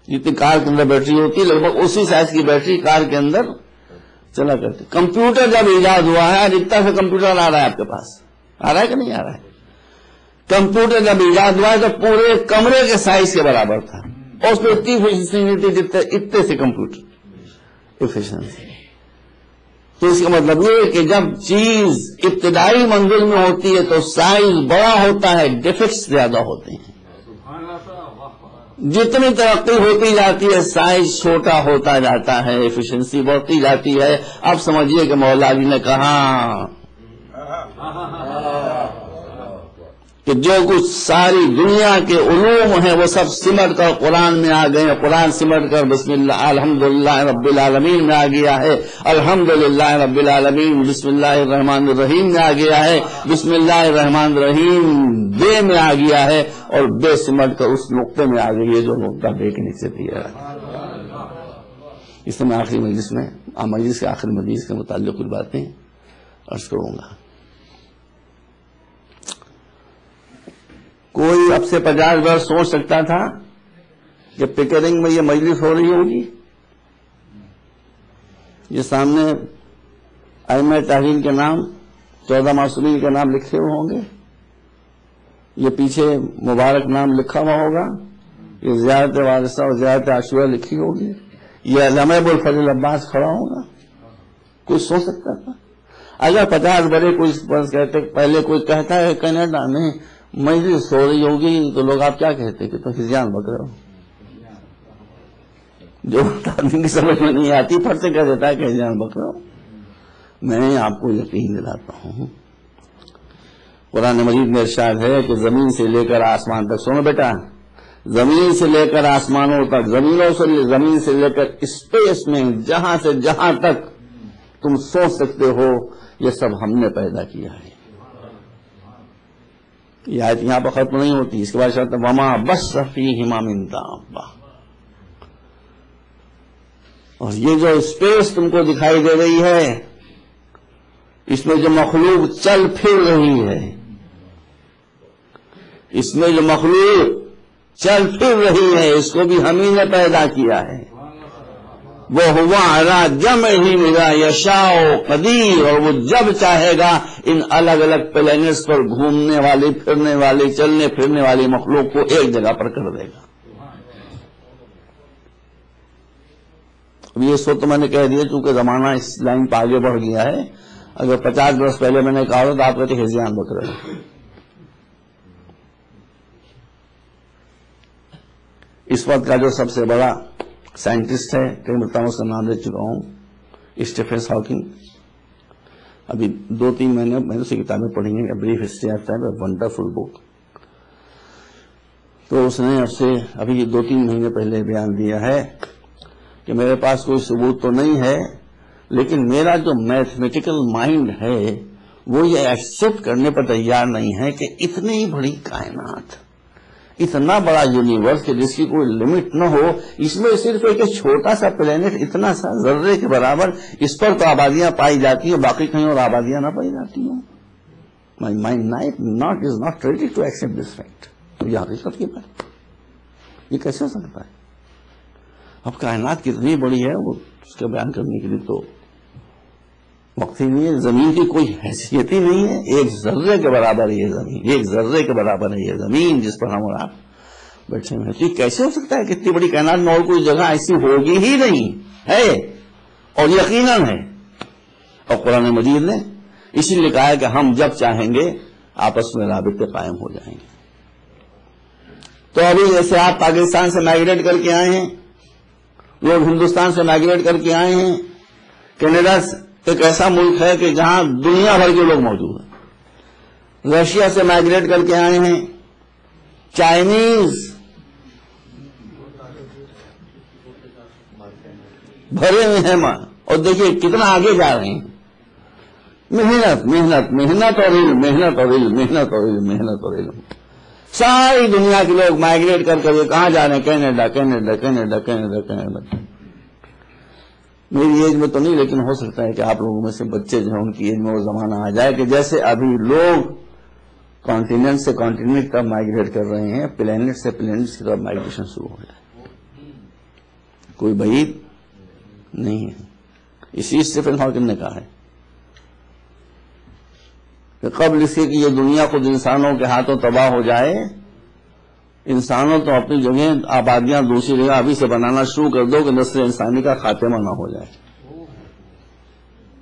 جتنی کار کے اندر بیٹری ہوتی ہے لگ بھگ اسی سائز کی بیٹری کار کے اندر چلا کرتی. کمپیوٹر جب ایجاد ہوا ہے، اتنا سے کمپیوٹر آ رہا ہے آپ کے پاس، آ رہا ہے کہ نہیں آ رہا ہے؟ کمپیوٹر جب ایجاد ہوا ہے تو پورے کمرے کے سائز کے برابر تھا، اور اس میں اتنی ایفیشنسی نہیں تھی اتنے سے کمپیوٹر ایفیشنسی. تو اس کا مطلب یہ کہ جب چیز ابتدائی منزل میں ہوتی ہے تو سائز بڑا ہوتا ہے، ڈیفیکٹس زیادہ ہوتے ہیں. جتنی ترقی ہوتی جاتی ہے سائز چھوٹا ہوتا جاتا ہے، ایفیشنسی بڑھتی جاتی ہے. اب سمجھیے کہ مولا علی نے کہا کہ جو کچھ ساری دنیا کے علوم ہیں وہ سب سمٹ کر قرآن میں آ گئے ہیں. قرآن سمٹ کر بسم اللہ الحمدللہ رب العالمین میں آ گیا ہے، الحمدللہ رب العالمین بسم اللہ الرحمن الرحیم میں آ گیا ہے، بسم اللہ الرحمن الرحیم بے میں آ گیا ہے، اور بے سمٹ کر اس نقطے میں آ گئی ہے جو نقطہ بے کے نیچے دیا ہے. اس میں آخری مجلس میں مجلس کے آخری مجلس کے متعلق کچھ باتیں عرض کروں گا. کوئی اب سے 50 برس سوچ سکتا تھا کہ پیکرنگ میں یہ مجلس ہو رہی ہوگی، یہ سامنے ائمہ تحریر کے نام 14 معصومین کے نام لکھے ہوئے ہوں گے، یہ پیچھے مبارک نام لکھا ہوا ہوگا، یہ زیارت وارثہ اور زیارت عاشورہ لکھی ہوگی، یہ علامہ ابو الفضل عباس کھڑا ہوگا. کوئی سوچ سکتا تھا؟ اگر 50 برے کوئی پہلے کوئی کہتا ہے کینیڈا میں مجلس ہو رہی ہوگی تو لوگ آپ کیا کہتے کہ تو ہزیان بک رہے ہو، جو آدمی کی سمجھ میں نہیں آتی پھر سے کہہ دیتا ہے کہ ہزیان بک رہے ہو. میں آپ کو یقین دلاتا ہوں، قرآن مجید میں ارشاد ہے کہ زمین سے لے کر آسمان تک، سنو بیٹا، زمین سے لے کر آسمانوں تک، زمین سے لے کر اسپیس میں جہاں سے جہاں تک تم سوچ سکتے ہو یہ سب ہم نے پیدا کیا ہے. یہ آیت یہاں پر ختم نہیں ہوتی، اس کے بعد شرط وما بث فیہما من دابہ. اور یہ جو اسپیس تم کو دکھائی دے رہی ہے، اس میں جو مخلوق چل پھر رہی ہے، اس میں جو مخلوق چل پھر رہی ہے، اس کو بھی ہم ہی نے پیدا کیا ہے. وہ ہوا علی جمعہ اذا یشاء قدیر، اور وہ جب چاہے گا ان الگ الگ پلینٹس پر گھومنے والی، پھرنے والی، چلنے پھرنے والی مخلوق کو ایک جگہ پر کر دے گا. اب یہ سو تو میں نے کہہ دیا چونکہ زمانہ اس لائن پہ آگے بڑھ گیا ہے. اگر 50 برس پہلے میں نے کہا تو آپ کہتے ہزیان بک رہے ہیں. اس وقت کا جو سب سے بڑا سائنٹسٹ ہے، کئی مرتبہ اس کا نام لے چکا ہوں، اسٹیفن ہاکنگ. ابھی 2-3 مہینے میں نے اسے کتابیں پڑھی ہیں، brief history of time, wonderful book. تو اس نے ابھی 2-3 مہینے پہلے بیان دیا ہے کہ میرے پاس کوئی ثبوت تو نہیں ہے، لیکن میرا جو میتھمیٹیکل مائنڈ ہے وہ یہ ایکسپٹ کرنے پر تیار نہیں ہے کہ اتنی بڑی کائنات، اتنا بڑا یونیورس کہ جس کی کوئی لمٹ نہ ہو، اس میں صرف ایک چھوٹا سا پلینٹ اتنا سا ذرے کے برابر، اس پر تو آبادیاں پائی جاتی ہیں، باقی کہیں اور آبادیاں نہ پائی جاتی ہیں. My mind is not ready to accept this fact. یہ حقیقت کی بات، یہ کیسے ہو سکتا ہے؟ اب کائنات کتنی بڑی ہے وہ اس کا بیان کرنے کے لیے تو وقت ہی نہیں ہے. زمین کی کوئی حیثیت ہی نہیں ہے، ایک ذرے کے برابر ہے یہ زمین، ایک ذرے کے برابر ہے یہ زمین جس پر ہم اور آپ بیٹھے ہوئے ہیں. تو یہ کیسے ہو سکتا ہے کہ اتنی بڑی کائنات میں اور کوئی جگہ ایسی ہوگی ہی نہیں ہے، اور یقیناً ہے. اور قرآن مجید نے اسی لیے کہا ہے کہ ہم جب چاہیں گے آپس میں رابطے قائم ہو جائیں گے. تو ابھی جیسے آپ پاکستان سے مائگریٹ کر کے آئے ہیں، لوگ ہندوستان سے مائگریٹ کر کے آئے ہیں، کینیڈا ایک ایسا ملک ہے کہ جہاں دنیا بھر کے لوگ موجود ہیں، رشیا سے مائگریٹ کر کے آئے ہیں، چائنیز بھرے ہوئے ہیں، اور دیکھیے کتنا آگے جا رہے ہیں. محنت محنت محنت اور علم، محنت اور علم، محنت اور علم، محنت اور علم. ساری دنیا کے لوگ مائگریٹ کر کے کہاں جا رہے ہیں؟ Canada Canada Canada Canada Canada. میری ایج میں تو نہیں، لیکن ہو سکتا ہے کہ آپ لوگوں میں سے بچے جو ہیں ان کی ایج میں وہ زمانہ آ جائے کہ جیسے ابھی لوگ کانٹیننٹ سے کانٹیننٹ کا مائگریٹ کر رہے ہیں، پلینٹ سے پلینٹ کی طرف مائگریشن شروع ہو جائے. کوئی بعید نہیں ہے. اسی اسٹیفن ہاکنگ نے کہا ہے کہ قبل اس کے کہ یہ دنیا خود انسانوں کے ہاتھوں تباہ ہو جائے، انسانوں تو اپنی جگہ آبادیاں دوسری جگہ ابھی سے بنانا شروع کر دو کہ نسل انسانی کا خاتمہ نہ ہو جائے.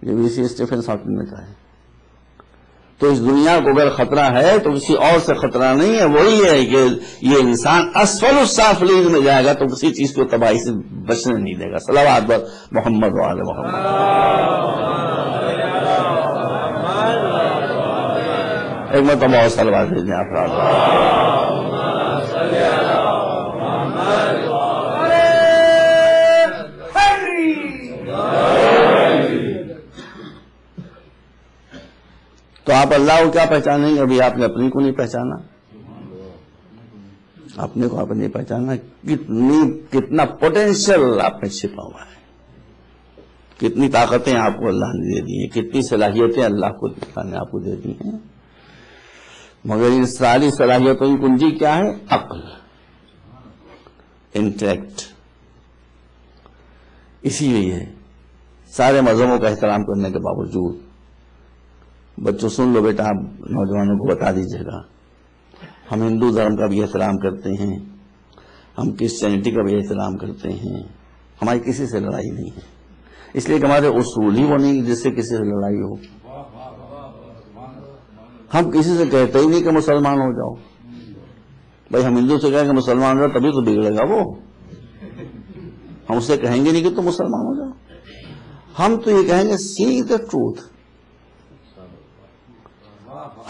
یہ بھی اسی اسٹیفن ہاکنگ نے کہا ہے. تو اس دنیا کو اگر خطرہ ہے تو کسی اور سے خطرہ نہیں ہے، وہی ہے کہ یہ انسان اسفل السافلین میں جائے گا تو کسی چیز کو تباہی سے بچنے نہیں دے گا. صلوات بر محمد و آل محمد. ایک مرتبہ اور صلوات بھیجیں افراد. تو آپ اللہ کو کیا پہچانیں گے؟ ابھی آپ نے اپنی کو نہیں پہچانا، اپنے کو آپ نے نہیں پہچانا. کتنا پوٹینشیل آپ میں چھپا ہوا ہے، کتنی طاقتیں آپ کو اللہ نے دے دی ہیں، کتنی صلاحیتیں اللہ کو نے آپ کو دے دی ہیں. مگر ان ساری صلاحیتوں کی کنجی کیا ہے؟ عقل، انٹلیکٹ. اسی لیے سارے مذہبوں کا احترام کرنے کے باوجود، بچوں سن لو بیٹا، آپ نوجوانوں کو بتا دیجیے گا، ہم ہندو دھرم کا بھی احترام کرتے ہیں، ہم کرسچینٹی کا بھی احترام کرتے ہیں. ہماری کسی سے لڑائی نہیں ہے، اس لیے کہ ہمارے اصول ہی وہ نہیں جس سے کسی سے لڑائی ہو. ہم کسی سے کہتے ہی نہیں کہ مسلمان ہو جاؤ. بھائی ہم ہندو سے کہیں کہ مسلمان ہو جاؤ تبھی تو بگڑے گا وہ. ہم اسے کہیں گے نہیں کہ تم مسلمان ہو جاؤ. ہم تو یہ کہیں گے سی دا ٹروتھ،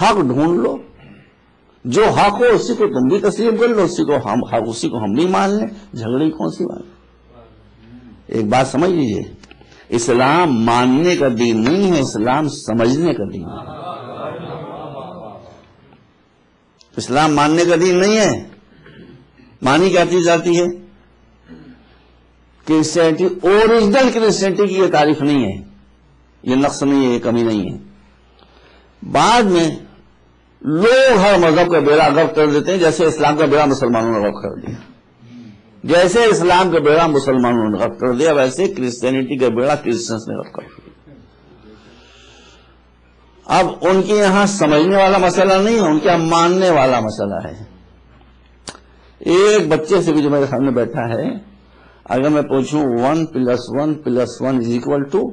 حق ڈھونڈ لو، جو حق ہو اسی کو تم بھی تسلیم کر لو، اسی کو ہم بھی مان لیں. جھگڑے کی کون سی بات؟ ایک بات سمجھ لیجیے، اسلام ماننے کا دین نہیں ہے، اسلام سمجھنے کا دین ہے. اسلام ماننے کا دین نہیں ہے. مانی کیا چیز آتی ہے؟ کرسچینٹی، اوریجنل کرسچینٹی کی یہ تعریف نہیں ہے، یہ نقص نہیں ہے، یہ کمی نہیں ہے. بعد میں لوگ ہر مذہب کا بیڑا غرق کر دیتے ہیں، جیسے اسلام کا بیڑا مسلمانوں نے غرق کر دیا. جیسے اسلام کا بیڑا مسلمانوں نے غرق کر دیا، ویسے کرسچینٹی کا بیڑا کرسچنس نے غرق کر دیا. اب ان کے یہاں سمجھنے والا مسئلہ نہیں ہے، ان کے یہاں ماننے والا مسئلہ ہے. ایک بچے سے بھی جو میرے سامنے بیٹھا ہے، اگر میں پوچھوں 1 + 1 + 1 = 2،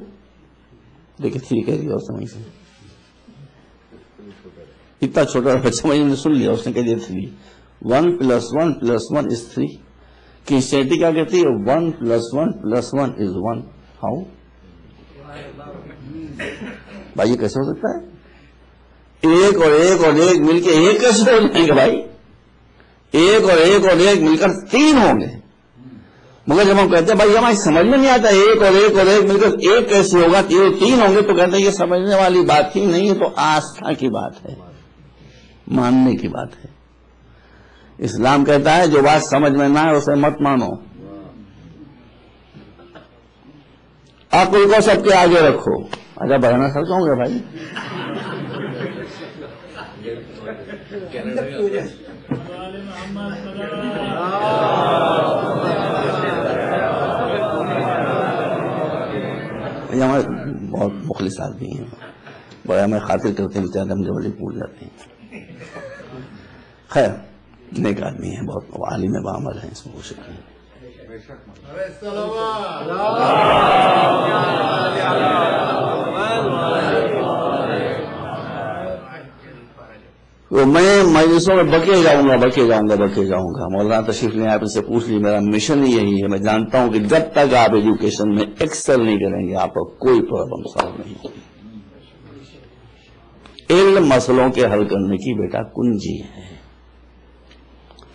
دیکھیں 3 کہہ دیا اس نے. وہیں سے اتنا چھوٹا بچہ نے سن لیا، اس نے کہہ دیا 3. 1 + 1 + 1 = 3. کرسچینٹی کیا کہتی ہے؟ 1 + 1 + 1 = 1. ہاؤ بھائی، یہ کیسے ہو سکتا ہے؟ ایک اور ایک اور ایک مل کے ایک کیسے ہو جائیں گے بھائی؟ ایک اور ایک اور ایک مل کر 3 ہوں گے. مگر جب ہم کہتے ہیں بھائی ہماری سمجھ میں نہیں آتا ایک اور ایک اور ایک مل کر ایک کیسے ہوگا، 3 ہوں گے، تو کہتے ہیں یہ سمجھنے والی بات ہی نہیں ہے، تو آستھا کی بات ہے، ماننے کی بات ہے. اسلام کہتا ہے جو بات سمجھ میں نہ ہے اسے مت مانو، عقل کو سب کے آگے رکھو۔ اچھا بڑھنا سکتا ہوں گا بھائی؟ ہمارے بہت مخلص آدمی ہیں، بڑا ہمیں خاطر کرتے ہیں، بیچارے ہم جب بھول جاتے ہیں۔ خیر نیک آدمی ہیں، بہت عالم بعمل ہیں، اس میں کوئی شک نہیں۔ تو میں مجلسوں میں بکے جاؤں گا۔ مولانا تشریف لیں، آپ ان سے پوچھ لی، میرا مشن یہی ہے۔ میں جانتا ہوں کہ جب تک آپ ایجوکیشن میں ایکسل نہیں کریں گے آپ کو کوئی پرابلم سالو نہیں ہوگی۔ علم مسئلوں کے حل کرنے کی بیٹا کنجی ہے۔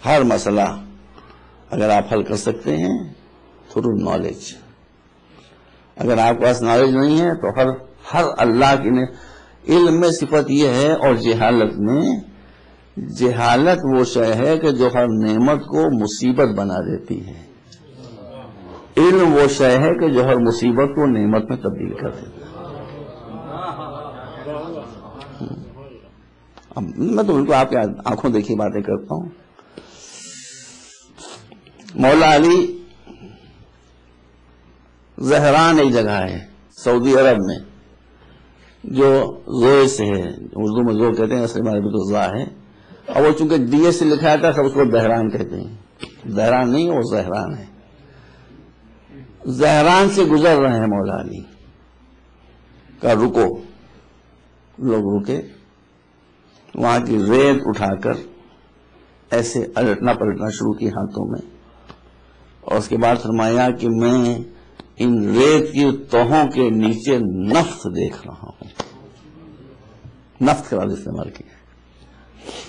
ہر مسئلہ اگر آپ حل کر سکتے ہیں تھرو نالج، اگر آپ کے پاس نالج نہیں ہے تو ہر اللہ کی علم میں صفت یہ ہے، اور جہالت وہ شے ہے کہ جو ہر نعمت کو مصیبت بنا دیتی ہے، علم وہ شے ہے کہ جو ہر مصیبت کو نعمت میں تبدیل کر دیتا ہے۔ اب میں تو ان کو آپ کے آنکھوں دیکھی باتیں کرتا ہوں۔ مولا علی زہران ایک جگہ ہے سعودی عرب میں، جو زوئے سے ہے، اردو میں زو کہتے ہیں، اصل میں عربی تو زا ہے، اور وہ چونکہ ڈی ایس سے لکھا تھا سب اس کو بحران کہتے ہیں۔ بحران نہیں، وہ زہران ہے۔ زہران سے گزر رہے ہیں مولا علی کا، رکو، لوگ رکے، وہاں کی ریت اٹھا کر ایسے الٹنا پلٹنا شروع کی ہاتھوں میں، اور اس کے بعد فرمایا کہ میں ان ریت کی تہوں کے نیچے نفت دیکھ رہا ہوں۔ نفت کا لفظ استعمال کیا،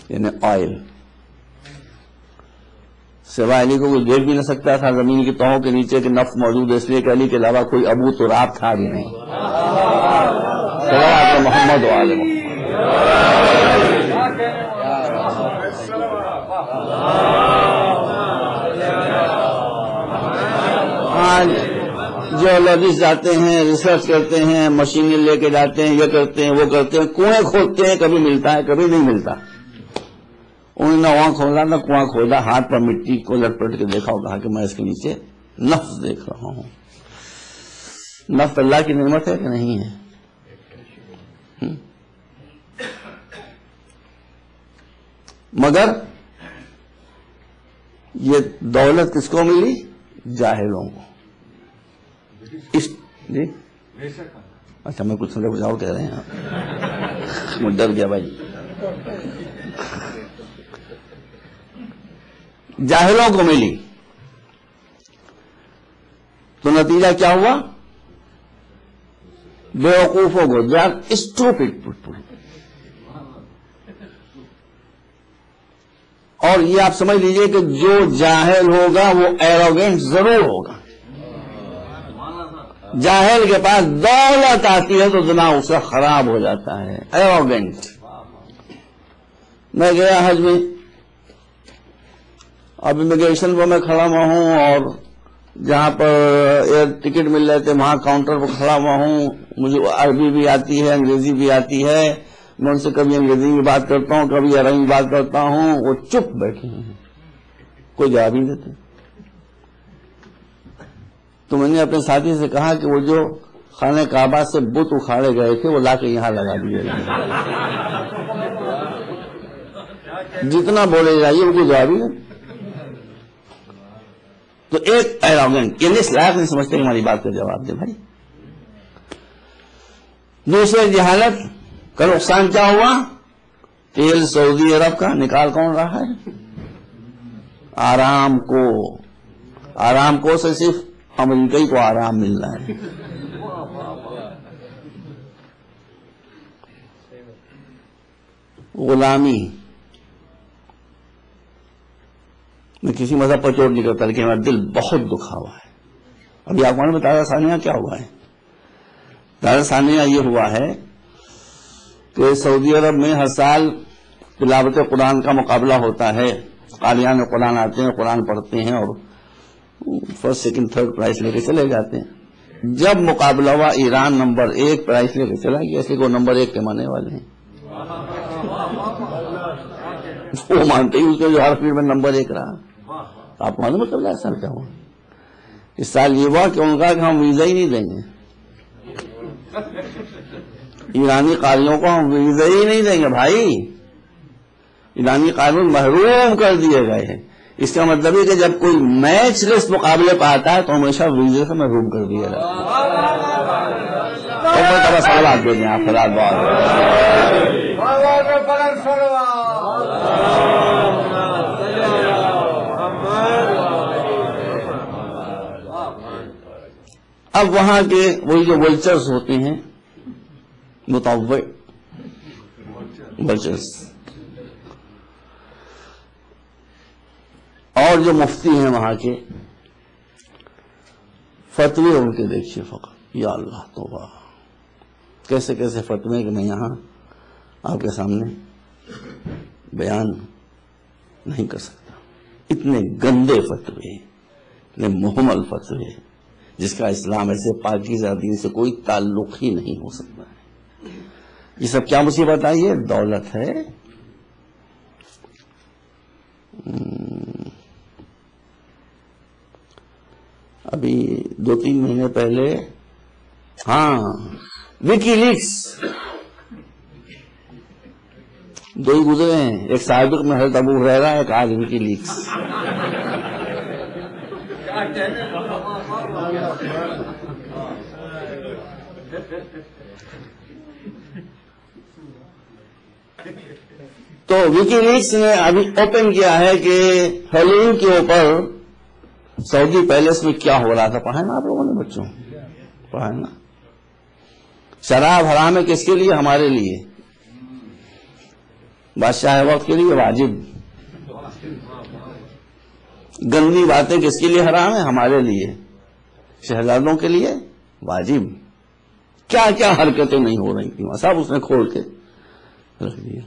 یعنی آئل۔ سوائے علی کو کوئی دیکھ بھی نہ سکتا تھا زمین کی تہوں کے نیچے کہ نفت موجود ہے، اس لیے کہ علی کے علاوہ کوئی ابو تراب تھا بھی نہیں، سوائے محمد و آل محمد۔ جیولوجسٹ جاتے ہیں، ریسرچ کرتے ہیں، مشینیں لے کے جاتے ہیں، یہ کرتے ہیں وہ کرتے ہیں، کنویں کھودتے ہیں، کبھی ملتا ہے کبھی نہیں ملتا۔ انہوں نے وہاں کھولا نہ کنواں کھودا، ہاتھ پر مٹی کو لٹ کے دیکھا اور کہا کہ میں اس کے نیچے نفس دیکھ رہا ہوں۔ نفس اللہ کی نعمت ہے کہ نہیں ہے؟ مگر یہ دولت کس کو ملی؟ جاہلوں کو۔ جی اچھا، میں کچھ سمجھا بجاؤ کہہ رہے ہیں، میں ڈر گیا بھائی۔ جاہلوں کو ملی تو نتیجہ کیا ہوا؟ بیوقوفوں کو، دے آر اسٹوپڈ پیپل۔ اور یہ آپ سمجھ لیجئے کہ جو جاہل ہوگا وہ ایروگینٹ ضرور ہوگا۔ جاہل کے پاس دولت آتی ہے تو دماغ اس کا خراب ہو جاتا ہے، ایروگینٹ۔ میں گیا حج میں، اب امیگریشن پر میں کھڑا ہوا ہوں، اور جہاں پر ایئر ٹکٹ مل رہے تھے وہاں کاؤنٹر پر کھڑا ہوا ہوں۔ مجھے عربی بھی آتی ہے، انگریزی بھی آتی ہے، میں ان سے کبھی انگریزی میں بات کرتا ہوں، کبھی عربی میں بات کرتا ہوں، وہ چپ بیٹھے ہیں، کوئی جواب نہیں دیتے۔ تو میں نے اپنے ساتھی سے کہا کہ وہ جو خانہ کعبہ سے بت اکھاڑے گئے تھے وہ لا کے یہاں لگا دیے گئے، جتنا بولے جائیے وہ کوئی جواب ہی نہیں۔ تو ایک ایروگنٹ، یہ اس لائق نہیں سمجھتے کہ ہماری بات کا جواب دے بھائی۔ دوسرے جہالت کا نقصان کیا ہوا؟ تیل سعودی عرب کا نکال کون رہا ہے؟ آرام کو سے صرف امریکئی کو آرام مل رہا ہے۔ غلامی، میں کسی مذہب پر چوٹ نہیں کرتا لیکن ہمارا دل بہت دکھا ہوا ہے۔ ابھی آپ کو تازہ ثانیہ کیا ہوا ہے؟ تازہ ثانیہ یہ ہوا ہے کہ سعودی عرب میں ہر سال تلاوت قرآن کا مقابلہ ہوتا ہے، قاریان قرآن آتے ہیں، قرآن پڑھتے ہیں اور فرسٹ سیکنڈ تھرڈ پرائز لے کے چلے جاتے ہیں۔ جب مقابلہ ہوا ایران نمبر 1 پرائز لے کے چلا گیا، ایسے کو نمبر 1 کے ماننے والے ہیں، وہ مانتے ہی اس کے جو ہر فیلڈ میں نمبر 1 رہا۔ آپ معلوم ہے کب ایسا کیا ہوا؟ اس سال یہ ہوا کہ ان کا کہ ہم ویزا ہی نہیں دیں گے، ایرانی قاریوں کو ہم ویزا ہی نہیں دیں گے بھائی، ایرانی قانون محروم کر دیے گئے ہیں۔ اس کا مطلب ہے کہ جب کوئی میچ لیس مقابلے پہ آتا ہے تو ہمیشہ ویزے سے محروم کر دیا جاتا ہے۔ سوالات دے دیں آپ خدا بات۔ اب وہاں کے وہی جو ولچرز ہوتے ہیں، متوع ولچرز، اور جو مفتی ہیں وہاں کے، فتوے ان کے دیکھیے فقط، یا اللہ توبہ، کیسے کیسے فتوے کہ میں یہاں آپ کے سامنے بیان نہیں کر سکتا، اتنے گندے فتوے، اتنے محمل فتوے، جس کا اسلام ایسے پاکیزہ دین سے کوئی تعلق ہی نہیں ہو سکتا ہے۔ یہ سب کیا مصیبت آئی ہے؟ دولت ہے۔ ابھی 2-3 مہینے پہلے وکی لیکس 2 ہی گزرے ہیں، ایک سابق میں حضرت ابو ہریرہ، ایک آج وکی لیکس۔ تو وکی لیکس نے ابھی اوپن کیا ہے کہ ہیلوئین کے اوپر سعودی پیلس میں کیا ہو رہا تھا، پڑھا نا آپ لوگوں نے بچوں، پڑھا نا؟ شراب حرام ہے کس کے لیے؟ ہمارے لیے۔ بادشاہ وقت کے لیے واجب۔ گندی باتیں کس کے لیے حرام ہے؟ ہمارے لیے۔ شہزادوں کے لیے واجب۔ کیا کیا حرکتیں نہیں ہو رہی تھیں، سب اس نے کھول کے رکھ دیا۔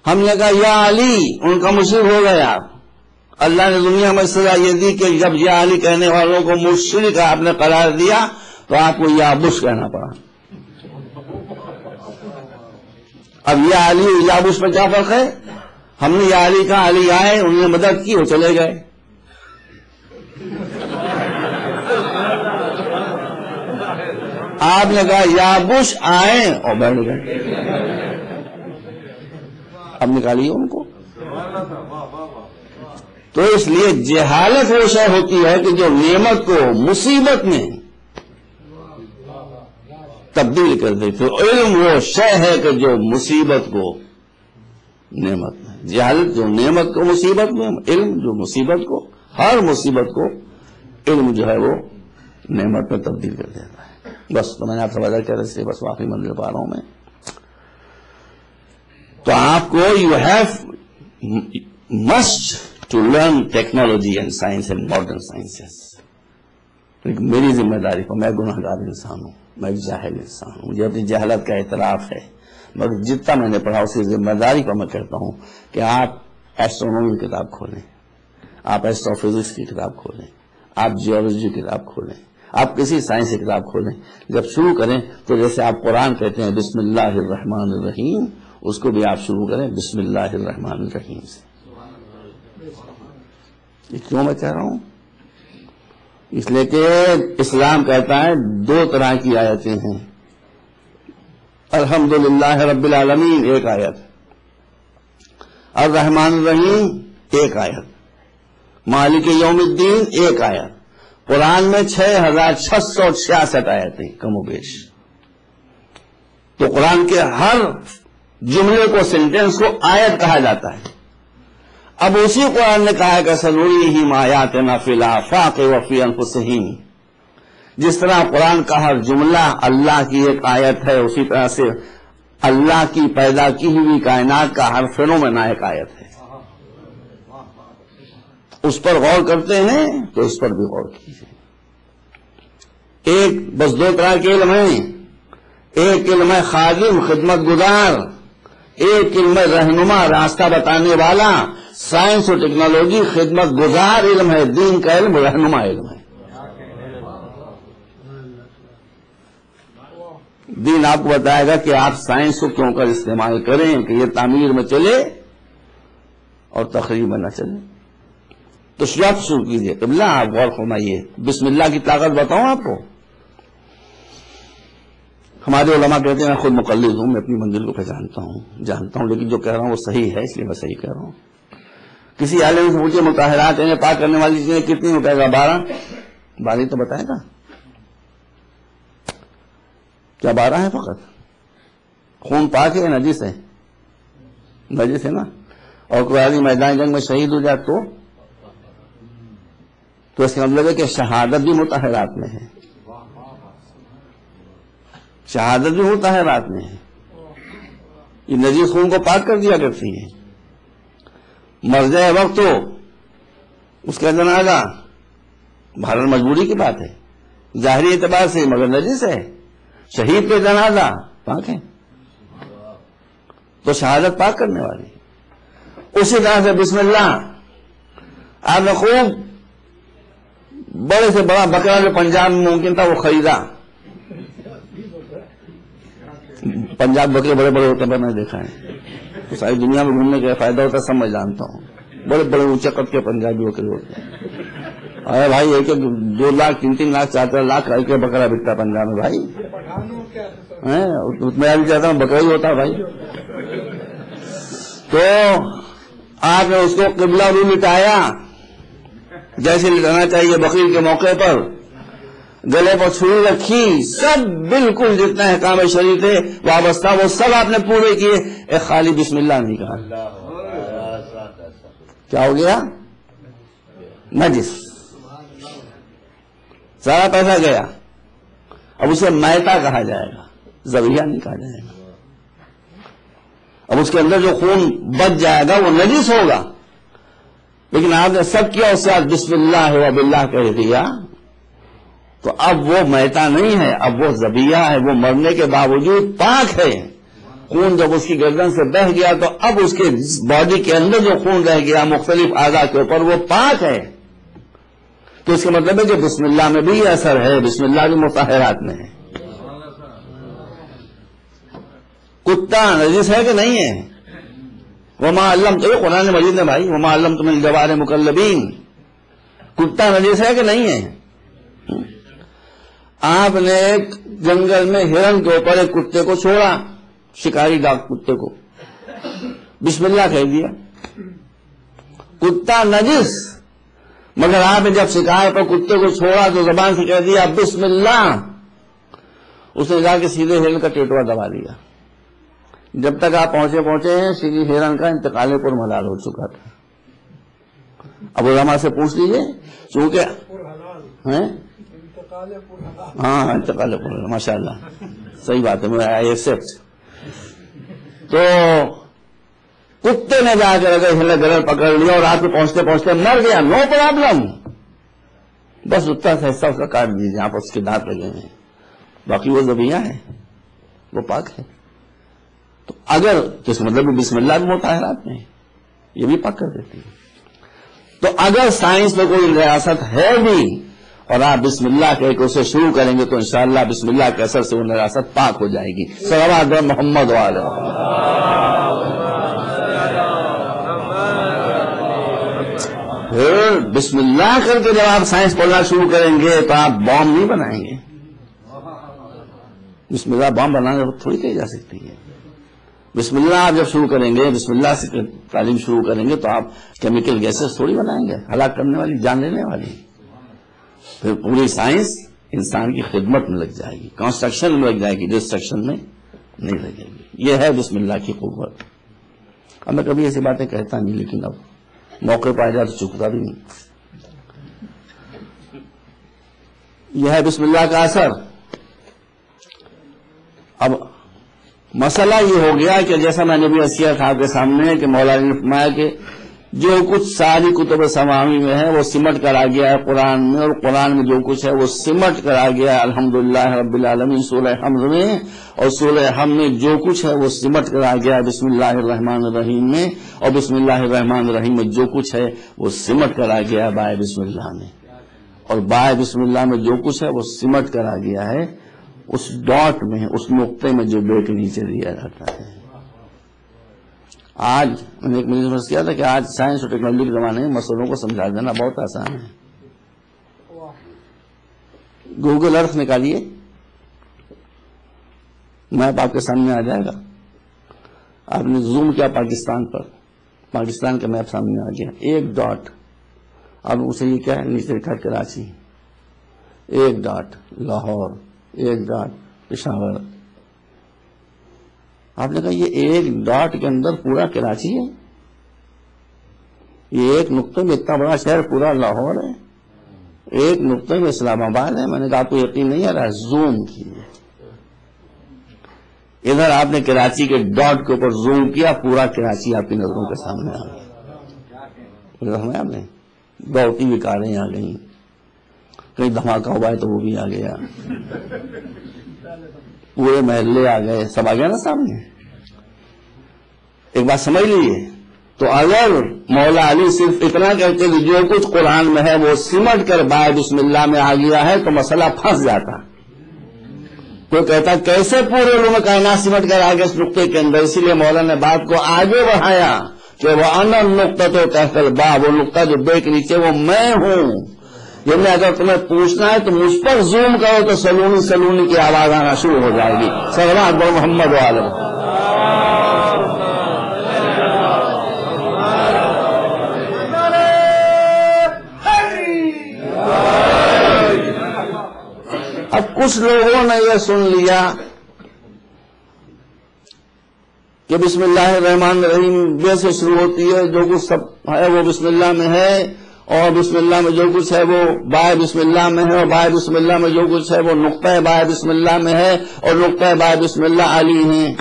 ہم نے کہا یا علی، ان کا مشرک ہو گیا۔ اللہ نے دنیا میں سزا یہ دی کہ جب یا علی کہنے والوں کو مشرک آپ نے قرار دیا تو آپ کو یا بش کہنا پڑا۔ اب یا علی یا بش میں کیا فرق ہے؟ ہم نے یا علی کہا، علی آئے، انہوں نے مدد کی، وہ چلے گئے۔ آپ نے کہا یا بش آئے اور بیٹھ گئے۔ اب نکالیے ان کو۔ تو اس لیے جہالت وہ شے ہوتی ہے کہ جو نعمت کو مصیبت میں تبدیل کر دیتے۔ علم وہ شے ہے کہ جو مصیبت کو نعمت میں، جہالت جو نعمت کو مصیبت میں، علم جو مصیبت کو، ہر مصیبت کو علم جو ہے وہ نعمت میں تبدیل کر دیتا ہے۔ بس تو میں نے آپ سے وعدہ کیا اس لیے بس واقعی منزل پا رہا ہوں میں۔ تو آپ کو you have must to learn technology and science and modern sciences. میری ذمہ داری پر، میں گناہگار انسان ہوں، میں جاہل انسان ہوں، مجھے اپنی جہالت کا اعتراف ہے، مگر جتنا میں نے پڑھا اسی ذمہ داری پر میں کہتا ہوں کہ آپ ایسٹرونومی کی کتاب کھولیں، آپ ایسٹرو فزکس کی کتاب کھولیں، آپ جیولوجی کی کتاب کھولیں، آپ کسی سائنس کی کتاب کھولیں، جب شروع کریں تو جیسے آپ قرآن کہتے ہیں بسم اللہ الرحمن الرحیم، اس کو بھی آپ شروع کریں بسم اللہ الرحمن الرحیم سے۔ یہ کیوں میں کہہ رہا ہوں؟ اس لیے کہ اسلام کہتا ہے 2 طرح کی آیتیں ہیں، الحمدللہ رب العالمین ایک آیت، الرحمن الرحیم ایک آیت، مالک یوم الدین ایک آیت۔ قرآن میں 6666 آیتیں کم و بیش۔ تو قرآن کے ہر جملے کو، سینٹینس کو آیت کہا جاتا ہے۔ اب اسی قرآن نے کہا کہ سنریہم آیاتنا فی الآفاق وفی انفسہم، جس طرح قرآن کا ہر جملہ اللہ کی ایک آیت ہے، اسی طرح سے اللہ کی پیدا کی ہوئی کائنات کا ہر فینومینا ایک آیت ہے۔ اس پر غور کرتے ہیں تو اس پر بھی غور کیجیے۔ ایک بس 2 طرح کے علم ہیں، ایک علم ہے خادم، خدمت گزار، ایک علم ہے رہنما، راستہ بتانے والا، سائنس اور ٹیکنالوجی خدمت گزار علم ہے، دین کا علم رہنما علم ہے. دین آپ کو بتائے گا کہ آپ سائنس کو کیوں کر استعمال کریں کہ یہ تعمیر میں چلے اور تخریب میں نہ چلے. تو شروع کیجیے. قبلہ آپ غور فرمائیے. بسم اللہ کی طاقت بتاؤں آپ کو. ہمارے علماء کہتے ہیں میں خود مقلد ہوں، میں اپنی منزل کو پہچانتا ہوں، لیکن جو کہہ رہا ہوں وہ صحیح ہے، اس لیے میں صحیح کہہ رہا ہوں. کسی عالم سے پوچھے مطہرات انہیں پاک کرنے والی چیزیں کتنی ہوتا گا؟ 12 تو بتائے گا. کیا 12 ہے فقط؟ خون پاک ہے نجس ہے؟ نجس ہے نا. اور کوئی آدمی میدان جنگ میں شہید ہو جائے تو اس کا مطلب ہے کہ شہادت بھی مطہرات میں ہے. شہادت بھی مطہرات میں ہے. یہ نجس خون کو پاک کر دیا کرتی ہے. مر جائے وقت تو اس کا جنازہ بھارت مجبوری کی بات ہے ظاہری اعتبار سے، مگر نجس ہے. شہید پہ جنازہ پاک ہے. تو شہادت پاک کرنے والی. اسی طرح سے بسم اللہ آپ نے خوب بڑے سے بڑا بکرا جو پنجاب میں ممکن تھا وہ خریدا. پنجاب بکرے بڑے بڑے ہوتے ہیں، میں نے دیکھا ہے. تو ساری دنیا میں گھومنے کا فائدہ ہوتا ہے، سب میں جانتا ہوں. بڑے بڑے اونچے قد کے پنجابی بکرے ہوتے ہیں. ارے بھائی ایک 2 لاکھ 3 لاکھ 4 لاکھ ایک بکرا بکتا پنجاب میں بھائی. میں بھی چاہتا ہوں بکرا ہی ہوتا بھائی. تو آپ نے اس کو قبلہ بھی مٹایا جیسے لٹانا چاہیے. بقرعید کے موقع پر گلے پر چھری رکھی، سب بالکل جتنا احکام شریعت ہے وابستہ وہ سب آپ نے پورے کیے. ایک خالی بسم اللہ نہیں کہا. کیا ہو گیا؟ نجس. سارا پیسہ گیا. اب اسے میتا کہا جائے گا، ذبیحہ نہیں کہا جائے گا. اب اس کے اندر جو خون بچ جائے گا وہ نجس ہوگا. لیکن آپ نے سب کیا اس سے بسم اللہ و باللہ کہہ دیا تو اب وہ میتا نہیں ہے، اب وہ ذبیحہ ہے. وہ مرنے کے باوجود پاک ہے. خون جب اس کی گردن سے بہہ گیا تو اب اس کے باڈی کے اندر جو خون رہ گیا مختلف اعضاء کے اوپر وہ پاک ہے. تو اس کا مطلب ہے کہ بسم اللہ میں بھی اثر ہے، بسم اللہ بھی مطہرات میں ہے. کتا نجس ہے کہ نہیں ہے؟ وما علمتم، قرآن مجید نے بھائی وما علمتم من الجوارح مکلبین. کتا نجس ہے کہ نہیں ہے؟ آپ نے ایک جنگل میں ہرن کے اوپر ایک کتے کو چھوڑا، شکاری ڈاک کتے کو، بسم اللہ کہہ دیا. کتا نجس، مگر آپ نے جب شکار پر کتے کو چھوڑا تو زبان سے کہہ دیا بسم اللہ. اس نے جا کے سیدھے ہرن کا ٹیٹوا دبا دیا. جب تک آپ پہنچے ہیں سیدھی ہرن کا انتقال پر ملال ہو چکا تھا. اب علماء سے پوچھ لیجیے چونکہ ہاں انتقال پر، ماشاء اللہ صحیح بات ہے، آئی ایکسپٹ. تو کتے نے جا کر اگر ہلے گرل پکڑ لیا اور آپ کو پہنچتے پہنچتے مر گیا، نو پرابلم، بس اتنا سا حصہ اس کا کاٹ دیجیے، آپ اس کے دانت لگے ہیں، باقی وہ ذبیحہ ہے، وہ پاک ہے. تو اگر تو اس مطلب بسم اللہ بھی مطہرات میں یہ بھی پاک کر دیتی ہے. تو اگر سائنس میں کوئی ریاست ہے بھی اور آپ بسم اللہ کہہ کے اسے شروع کریں گے تو انشاءاللہ بسم اللہ کے اثر سے وہ ریاست پاک ہو جائے گی. صلوات محمد وعلیہ. پھر بسم اللہ کر کے جب آپ سائنس پڑھنا شروع کریں گے تو آپ بام نہیں بنائیں گے. بسم اللہ بام بنانے کو تھوڑی کہی جا سکتی ہے. بسم اللہ آپ جب شروع کریں گے، بسم اللہ سے تعلیم شروع کریں گے تو آپ کیمیکل گیسز تھوڑی بنائیں گے ہلاک کرنے والی، جان لینے والی. پھر پوری سائنس انسان کی خدمت میں لگ جائے گی، کنسٹرکشن میں لگ جائے گی، ڈسٹرکشن میں نہیں لگے گی. یہ ہے بسم اللہ کی قوت. اب میں کبھی ایسی باتیں کہتا نہیں، لیکن اب موقع پہ آ جائے تو چکتا بھی نہیں. یہ ہے بسم اللہ کا اثر. اب مسئلہ یہ ہو گیا کہ جیسا میں نے بھی عرض کیا تھا آپ کے سامنے کہ مولا نے فرمایا کہ جو کچھ ساری کتب سماوی میں ہے وہ سمٹ کر آ گیا ہے قرآن میں، اور قرآن میں جو کچھ ہے وہ سمٹ کر آ گیا ہے الحمدللہ رب العالمین سورہ حمد میں، اور سورہ حمد میں جو کچھ ہے وہ سمٹ کر آ گیا ہے بسم اللہ الرحمن الرحیم میں، اور بسم اللہ الرحمن الرحیم میں جو کچھ ہے وہ سمٹ کر آ گیا ہے بائے بسم اللہ میں، اور بائے بسم اللہ میں جو کچھ ہے وہ سمٹ کر آ گیا ہے اس ڈاٹ میں، اس نقطے میں جو بے کے نیچے دیا جاتا ہے۔ آج میں نے ایک مجھے سمجھ کیا تھا کہ آج سائنس اور ٹیکنالوجی کے زمانے میں مسئلوں کو سمجھا دینا بہت آسان ہے۔ گوگل ارتھ نکالیے، میپ آپ کے سامنے آ جائے گا۔ آپ نے زوم کیا پاکستان پر، پاکستان کا میپ سامنے آ گیا، ایک ڈاٹ، اب اسے یہ کیا ہے نیچے لکھا کراچی، ایک ڈاٹ لاہور، ایک ڈاٹ پشاور۔ آپ نے کہا یہ ایک ڈاٹ کے اندر پورا کراچی ہے، یہ ایک نقطے میں اتنا بڑا شہر پورا لاہور ہے، ایک نقطے میں اسلام آباد ہے۔ میں نے کہا آپ کو یقین نہیں آ رہا، زوم کیے، ادھر آپ نے کراچی کے ڈاٹ کے اوپر زوم کیا، پورا کراچی آپ کی نظروں کے سامنے آ گیا۔ آپ نے دوڑتی ہوئی کاریں آ گئیں، کہیں دھماکہ ہوا ہے تو وہ بھی آ گیا، پورے محلے آ گئے، سب آ گیا نا سامنے۔ ایک بات سمجھ لیجیے، تو اگر مولا علی صرف اتنا کہتے کہ جو کچھ قرآن میں ہے وہ سمٹ کر بائے بسم اللہ میں آ گیا ہے تو مسئلہ پھنس جاتا۔ کوئی کہتا کیسے پورے علوم کائنات سمٹ کر آ گئے اس نقطے کے اندر، اسی لیے مولا نے بات کو آگے بڑھایا کہ وہ انا نقطہ تو تحت الباب، وہ نقطہ جو بے کے نیچے وہ میں ہوں۔ یہ میں اگر تمہیں پوچھنا ہے تو مجھ پر زوم کرو تو سلونی سلونی کی آواز آنا شروع ہو جائے گی۔ صلوات بر محمد وعلیہ۔ اب کچھ لوگوں نے یہ سن لیا کہ بسم اللہ الرحمن الرحیم بے سے شروع ہوتی ہے، جو کچھ سب ہے وہ بسم اللہ میں ہے، اور بسم اللہ میں جو کچھ ہے وہ بائے بسم اللہ میں ہے، اور بائے بسم اللہ میں جو کچھ ہے وہ نقطہ بائے بسم اللہ میں ہے، اور نقطہ بائے بسم اللہ علی ہیں۔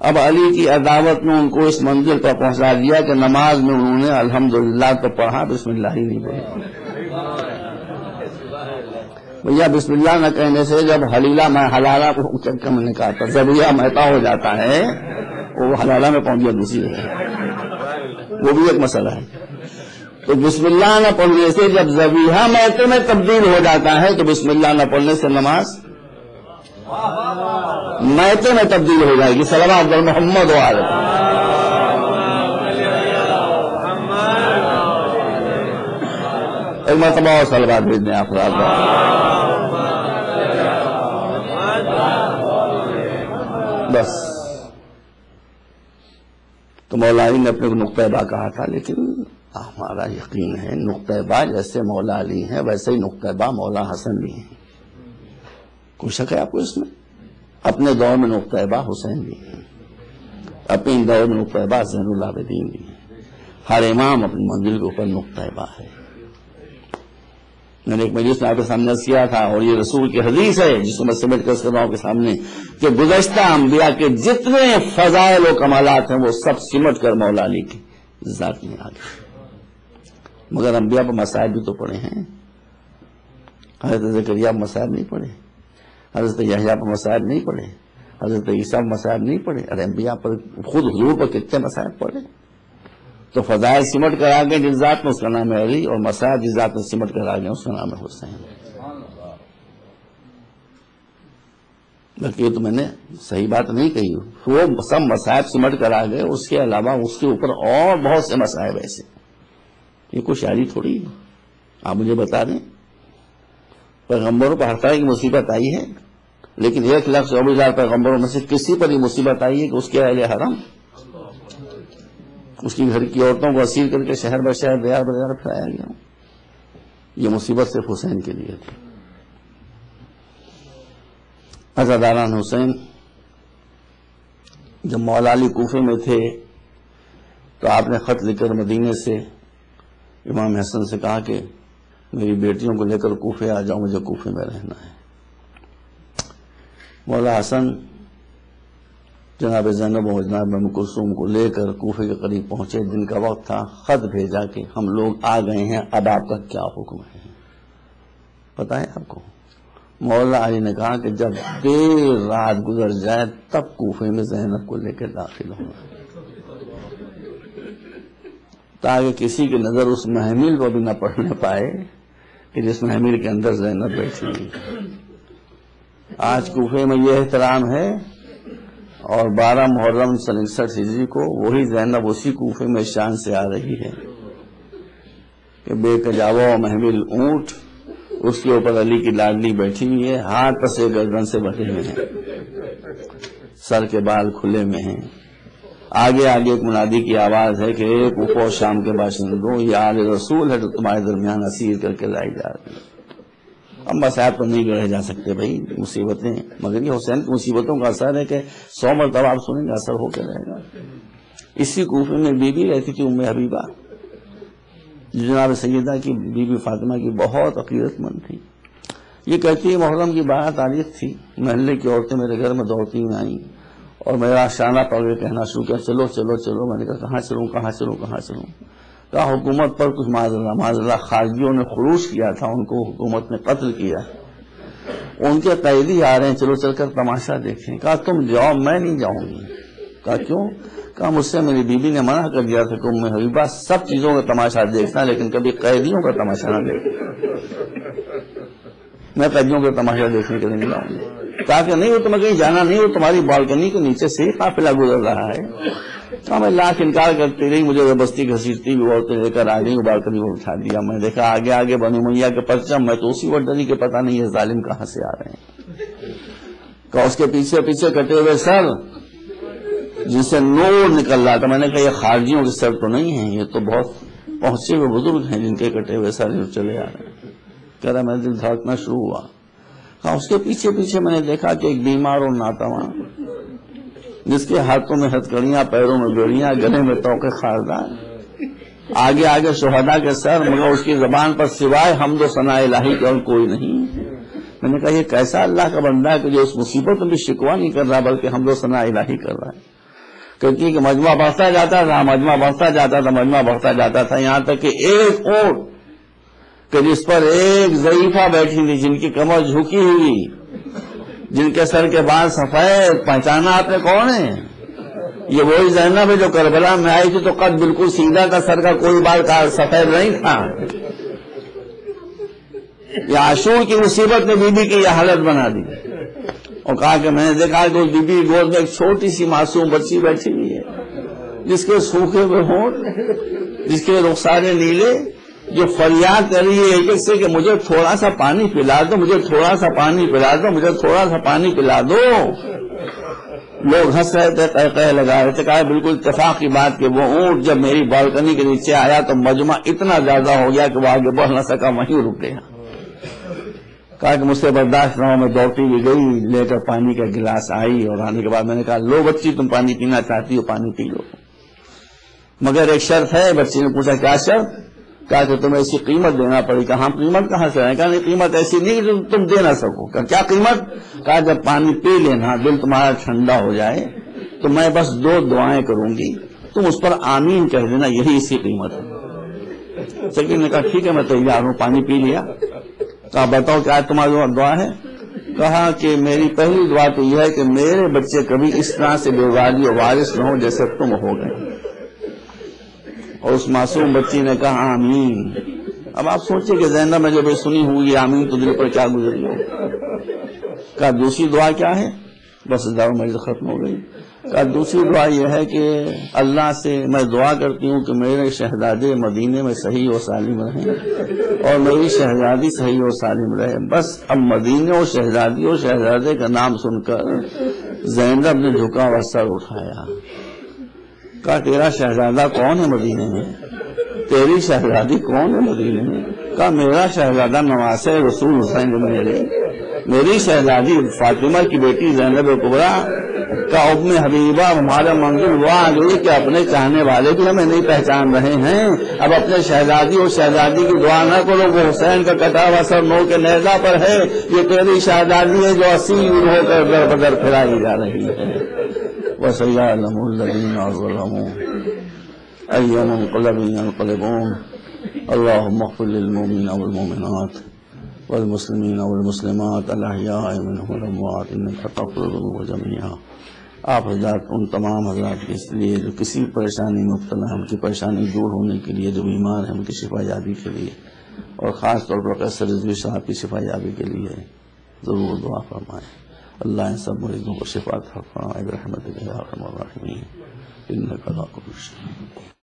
اب علی کی عداوت نے ان کو اس منزل پر پہنچا دیا کہ نماز میں انہوں نے الحمدللہ تو پڑھا، بسم اللہ ہی نہیں پڑھی۔ بھیا بسم اللہ نہ کہنے سے جب حلیلہ میں حلالہ کو چکر میں نے کہا تھا ذبیحہ مہتا ہو جاتا ہے، وہ حلالہ میں پہنچ گیا دوسری ہے، وہ بھی ایک مسئلہ ہے۔ تو بسم اللہ نہ پڑھنے سے جب ذبیحہ مہتے میں تبدیل ہو جاتا ہے تو بسم اللہ نہ پڑھنے سے نماز مہتے میں تبدیل ہو جائے گی۔ صلوات بر محمد وعلیہ۔ ایک مرتبہ اور صلوات بھیج دیں آپ رات بس۔ تو مولا علی نے اپنے کو نقطہ با کہا تھا، لیکن ہمارا یقین ہے نقطہ با جیسے مولا علی ہیں ویسے ہی نقطہ با مولا حسن بھی ہیں۔ کوئی شک ہے آپ کو اس میں؟ اپنے دور میں نقطہ با حسین بھی ہیں، اپنے دور میں نقطہ با زین العابدین بھی ہیں۔ ہر امام اپنی منزل کے اوپر نقطہ با ہے۔ میں نے ایک مجلس میں آپ کے سامنے کیا تھا، اور یہ رسول کی حدیث ہے جس کو میں سمیٹ کر رہا ہوں کے سامنے، کہ گزشتہ انبیاء کے جتنے فضائل و کمالات ہیں وہ سب سمٹ کر مولا علی کی ذات میں آ گئے۔ مگر انبیاء پر مسائل بھی تو پڑے ہیں، حضرت زکریا پر مسائل نہیں پڑے، حضرت یحییٰ پر مسائل نہیں پڑے، حضرت عیسیٰ پر مسائل نہیں پڑے، ارے انبیاء پر خود حضور پر کتنے مسائل پڑے۔ تو فضائل سمٹ کر آگے جس ذات میں اس کا نام ہے علی، اور مسائل جس ذات میں سمٹ کر آگے اس کا نام ہے حسین۔ بلکہ یہ تو میں نے صحیح بات نہیں کہی، وہ سب مسائل سمٹ کر آگے، اس کے علاوہ اس کے اوپر اور بہت سے مسائل ایسے۔ یہ کوئی شاعری تھوڑی ہے، آپ مجھے بتا دیں پیغمبروں پر ہر طرح کی مصیبت آئی ہے، لیکن 1,24,000 پیغمبروں میں سے کسی پر یہ مصیبت آئی ہے کہ اس کے اہل حرم اس کی گھر کی عورتوں کو اسیر کر کے شہر بہ شہر دیار بہ دیار پھیلایا گیا؟ یہ مصیبت صرف حسین کے لیے تھی۔ عزاداران حسین جب مولا علی کوفے میں تھے تو آپ نے خط لکھ کر مدینے سے امام حسن سے کہا کہ میری بیٹیوں کو لے کر کوفے آ جاؤ، مجھے کوفے میں رہنا ہے۔ مولا حسن جناب زینب و جناب ام کلثوم کو لے کر کوفے کے قریب پہنچے. دن کا وقت تھا. خط بھیجا کہ ہم لوگ آ گئے ہیں, اب آپ کا کیا حکم ہے؟ پتہ ہے آپ کو؟ مولا علی نے کہا کہ جب دیر رات گزر جائے تب کوفے میں زینب کو لے کے داخل ہونا, تاکہ کسی کی نظر اس محمل کو بھی نہ پڑنے پائے کہ جس محمل کے اندر زینب بیٹھی ہوئی. آج کوفے میں یہ احترام ہے, اور 12 محرم سن 61 ہجری کو وہی زینب اسی کوفے میں شان سے آ رہی ہے کہ بے کجاوا محمل اونٹ, اس کے اوپر علی کی لاڈلی بیٹھی ہوئی ہے, ہاتھ پسے گردن سے بٹے ہوئے ہیں, سر کے بال کھلے میں ہیں. آگے آگے ایک منادی کی آواز ہے کہ ایک اوپو شام کے باشندوں, یہ آل رسول ہے جو تمہارے درمیان اسیر کر کے لائی جا رہی ہے. اب مسائل تو نہیں گڑھے جا سکتے بھائی, مصیبتیں, مگر یہ حسین کی مصیبتوں کا اثر ہے کہ 100 مرتبہ آپ سنیں گے اثر ہو کے رہے گا. اسی کوفے میں بی بی رہتی تھی ام حبیبہ, جو جناب سیدہ کی بی بی فاطمہ کی بہت عقیدت مند تھی. یہ کہتی ہے محرم کی 12 تاریخ تھی, محلے کی عورتیں میرے گھر میں دوڑتی ہوئی آئیں اور میرا شانہ پکڑ کے کہنا شروع کیا, چلو چلو چلو. میں نے کہا کہاں چلوں کہاں چلوں کہاں چلوں؟ کہا حکومت پر کچھ معذرہ خارجیوں نے خروج کیا تھا, ان کو حکومت نے قتل کیا, ان کے قیدی آ رہے ہیں, چلو چل کر تماشا دیکھیں. کہا تم جاؤ, میں نہیں جاؤں گی. کہا کیوں؟ کہا مجھ سے میری بیوی نے منع کر دیا تھا کہ ام حبیبہ سب چیزوں کا تماشا دیکھنا لیکن کبھی قیدیوں کا تماشا نہ دیکھنا. میں قیدیوں کا تماشا دیکھنے کے لیے نہیں جاؤں گی. کہا کہ نہیں, وہ تمہیں کہیں جانا نہیں, وہ تمہاری بالکنی کے نیچے سے قافلہ گزر رہا ہے. کہا میں لاکھ انکار کرتی رہی, مجھے زبردستی گھسیٹتی بھی عورتیں لے کر آ گئی, وہ بالکنی کو اٹھا دیا. میں دیکھا آگے آگے بنی میاں کے پرچم, میں تو اسی وقت ڈری کہ پتہ نہیں یہ ظالم کہاں سے آ رہے ہیں. کہا اس کے پیچھے پیچھے کٹے ہوئے سر جن سے نور نکل رہا تھا. میں نے کہا یہ خارجیوں کے سر تو نہیں ہیں, یہ تو بہت پہنچے ہوئے بزرگ ہیں جن کے کٹے ہوئے سر چلے آ رہے ہیں. کہہ رہا میرا دل دھڑکنا شروع ہوا. کہا اس کے پیچھے پیچھے میں نے دیکھا کہ ایک بیمار اور ناتواں, جس کے ہاتھوں میں ہتھکڑیاں, پیروں میں بیڑیاں, گلے میں توقے خاردار, آگے آگے شہداء کے سر, مگر اس کی زبان پر سوائے حمد و ثناء الہی کے اور کوئی نہیں. میں نے کہا یہ کیسا اللہ کا بندہ ہے کہ جو اس مصیبت میں بھی شکوہ نہیں کر رہا بلکہ حمد و ثناء الہی کر رہا ہے. کیونکہ مجمع بڑھتا جاتا تھا, مجمع بڑھتا جاتا تھا, مجمع بڑھتا جاتا تھا, یہاں تک کہ ایک اونٹ کہ جس پر ایک ضعیفہ بیٹھی تھی, جن کی کمر جھکی ہوئی, جن کے سر کے بال سفید, پہچانا آپ نے کون ہے؟ یہ وہی زینب ہے جو کربلا میں آئی تھی تو قد بالکل سیدھا تھا, سر کا کوئی بال سفید نہیں تھا. یہ عاشور کی مصیبت نے بی بی کی یہ حالت بنا دی. اور کہا کہ میں نے دیکھا کہ بی بی گود میں ایک چھوٹی سی معصوم بچی بیٹھی ہوئی ہے, جس کے سوکھے ہوئے ہونٹ, جس کے رخسارے نیلے, جو فریاد کر رہی ہے ایک ایک سے کہ مجھے تھوڑا سا پانی پلا دو, مجھے تھوڑا سا پانی پلا دو, مجھے تھوڑا سا پانی پلا دو. لوگ ہنس رہے تھے, قہقہے لگا رہے تھے. کہا بالکل اتفاق کی بات کہ وہ اونٹ جب میری بالکنی کے نیچے آیا تو مجمع اتنا زیادہ ہو گیا کہ وہ آگے بڑھ نہ سکا, وہیں رک گیا. کہا کہ مجھ سے برداشت نہ ہو, میں دوڑتی ہوئی گئی, لے کر پانی کا گلاس آئی, اور آنے کے بعد میں نے کہا لو بچی تم پانی پینا چاہتی ہو پانی پی لو, مگر ایک شرط ہے. بچی نے پوچھا کیا شرط؟ کہا کہ تمہیں ایسی قیمت دینا پڑی. کہا قیمت کہاں سے ہے؟ کہا نہیں قیمت ایسی نہیں کہ تم دے نہ سکو. کہا کیا قیمت؟ کہا جب پانی پی لینا دل تمہارا ٹھنڈا ہو جائے تو میں بس 2 دعائیں کروں گی, تم اس پر آمین کہہ دینا, یہی اسی قیمت ہے. سکین نے کہا ٹھیک ہے میں تیار ہوں. پانی پی لیا. کہا بتاؤ کیا تمہاری دعا ہے؟ کہا کہ میری پہلی دعا تو یہ ہے کہ میرے بچے کبھی اس طرح سے بے والد و وارث نہ ہو جیسے تم ہو گئے. اور اس معصوم بچی نے کہا آمین. اب آپ سوچیں کہ زینب میں جب یہ سنی ہوئی آمین تو دل پر کیا گزری ہو. کہا دوسری دعا کیا ہے؟ بس دعا میری ختم ہو گئی. کہا دوسری دعا یہ ہے کہ اللہ سے میں دعا کرتی ہوں کہ میرے شہزادے مدینے میں صحیح و سالم رہیں اور میری شہزادی صحیح و سالم رہے. بس اب مدینے اور شہزادی اور شہزادے کا نام سن کر زینب نے جھکا اور سر اٹھایا. کہا تیرا شہزادہ کون ہے مدینے میں؟ تیری شہزادی کون ہے مدینے میں؟ کہا میرا شہزادہ نواز رسول حسین میری شہزادی فاطمہ کی بیٹی زینب کبریٰ کا ام حبیبہ. ہمارا منظور وہ آ گئی کہ اپنے چاہنے والے بھی ہمیں نہیں پہچان رہے ہیں. اب اپنے شہزادی اور شہزادی کی دعا نہ کرو, وہ حسین کا کٹا ہوا سر نو کے نیزہ پر ہے. یہ تیری شہزادی ہے جو 80 ہو کر در بدر پھرائی جا رہی ہے. وسيعلم الذين ظلموا أي منقلب ينقلبون اللهم اغفر للمؤمنين والمؤمنات والمسلمين والمسلمات الأحياء منهم والأموات إنك تغفر الذنوب جميعا. آپ حضرات ان تمام حضرات کے لیے جو کسی پریشانی میں مبتلا ہیں ان کی پریشانی دور ہونے کے لیے، جو بیمار ہیں ان کی شفا یابی کے لیے، اور خاص طور پر قیصر رضوی صاحب کی شفا یابی کے لیے ضرور دعا فرمائیں. اللہ ان سب مریضوں کو شفا عطا فرمائے برحمتک یا ارحم الراحمین انک علی کل شیء قدیر.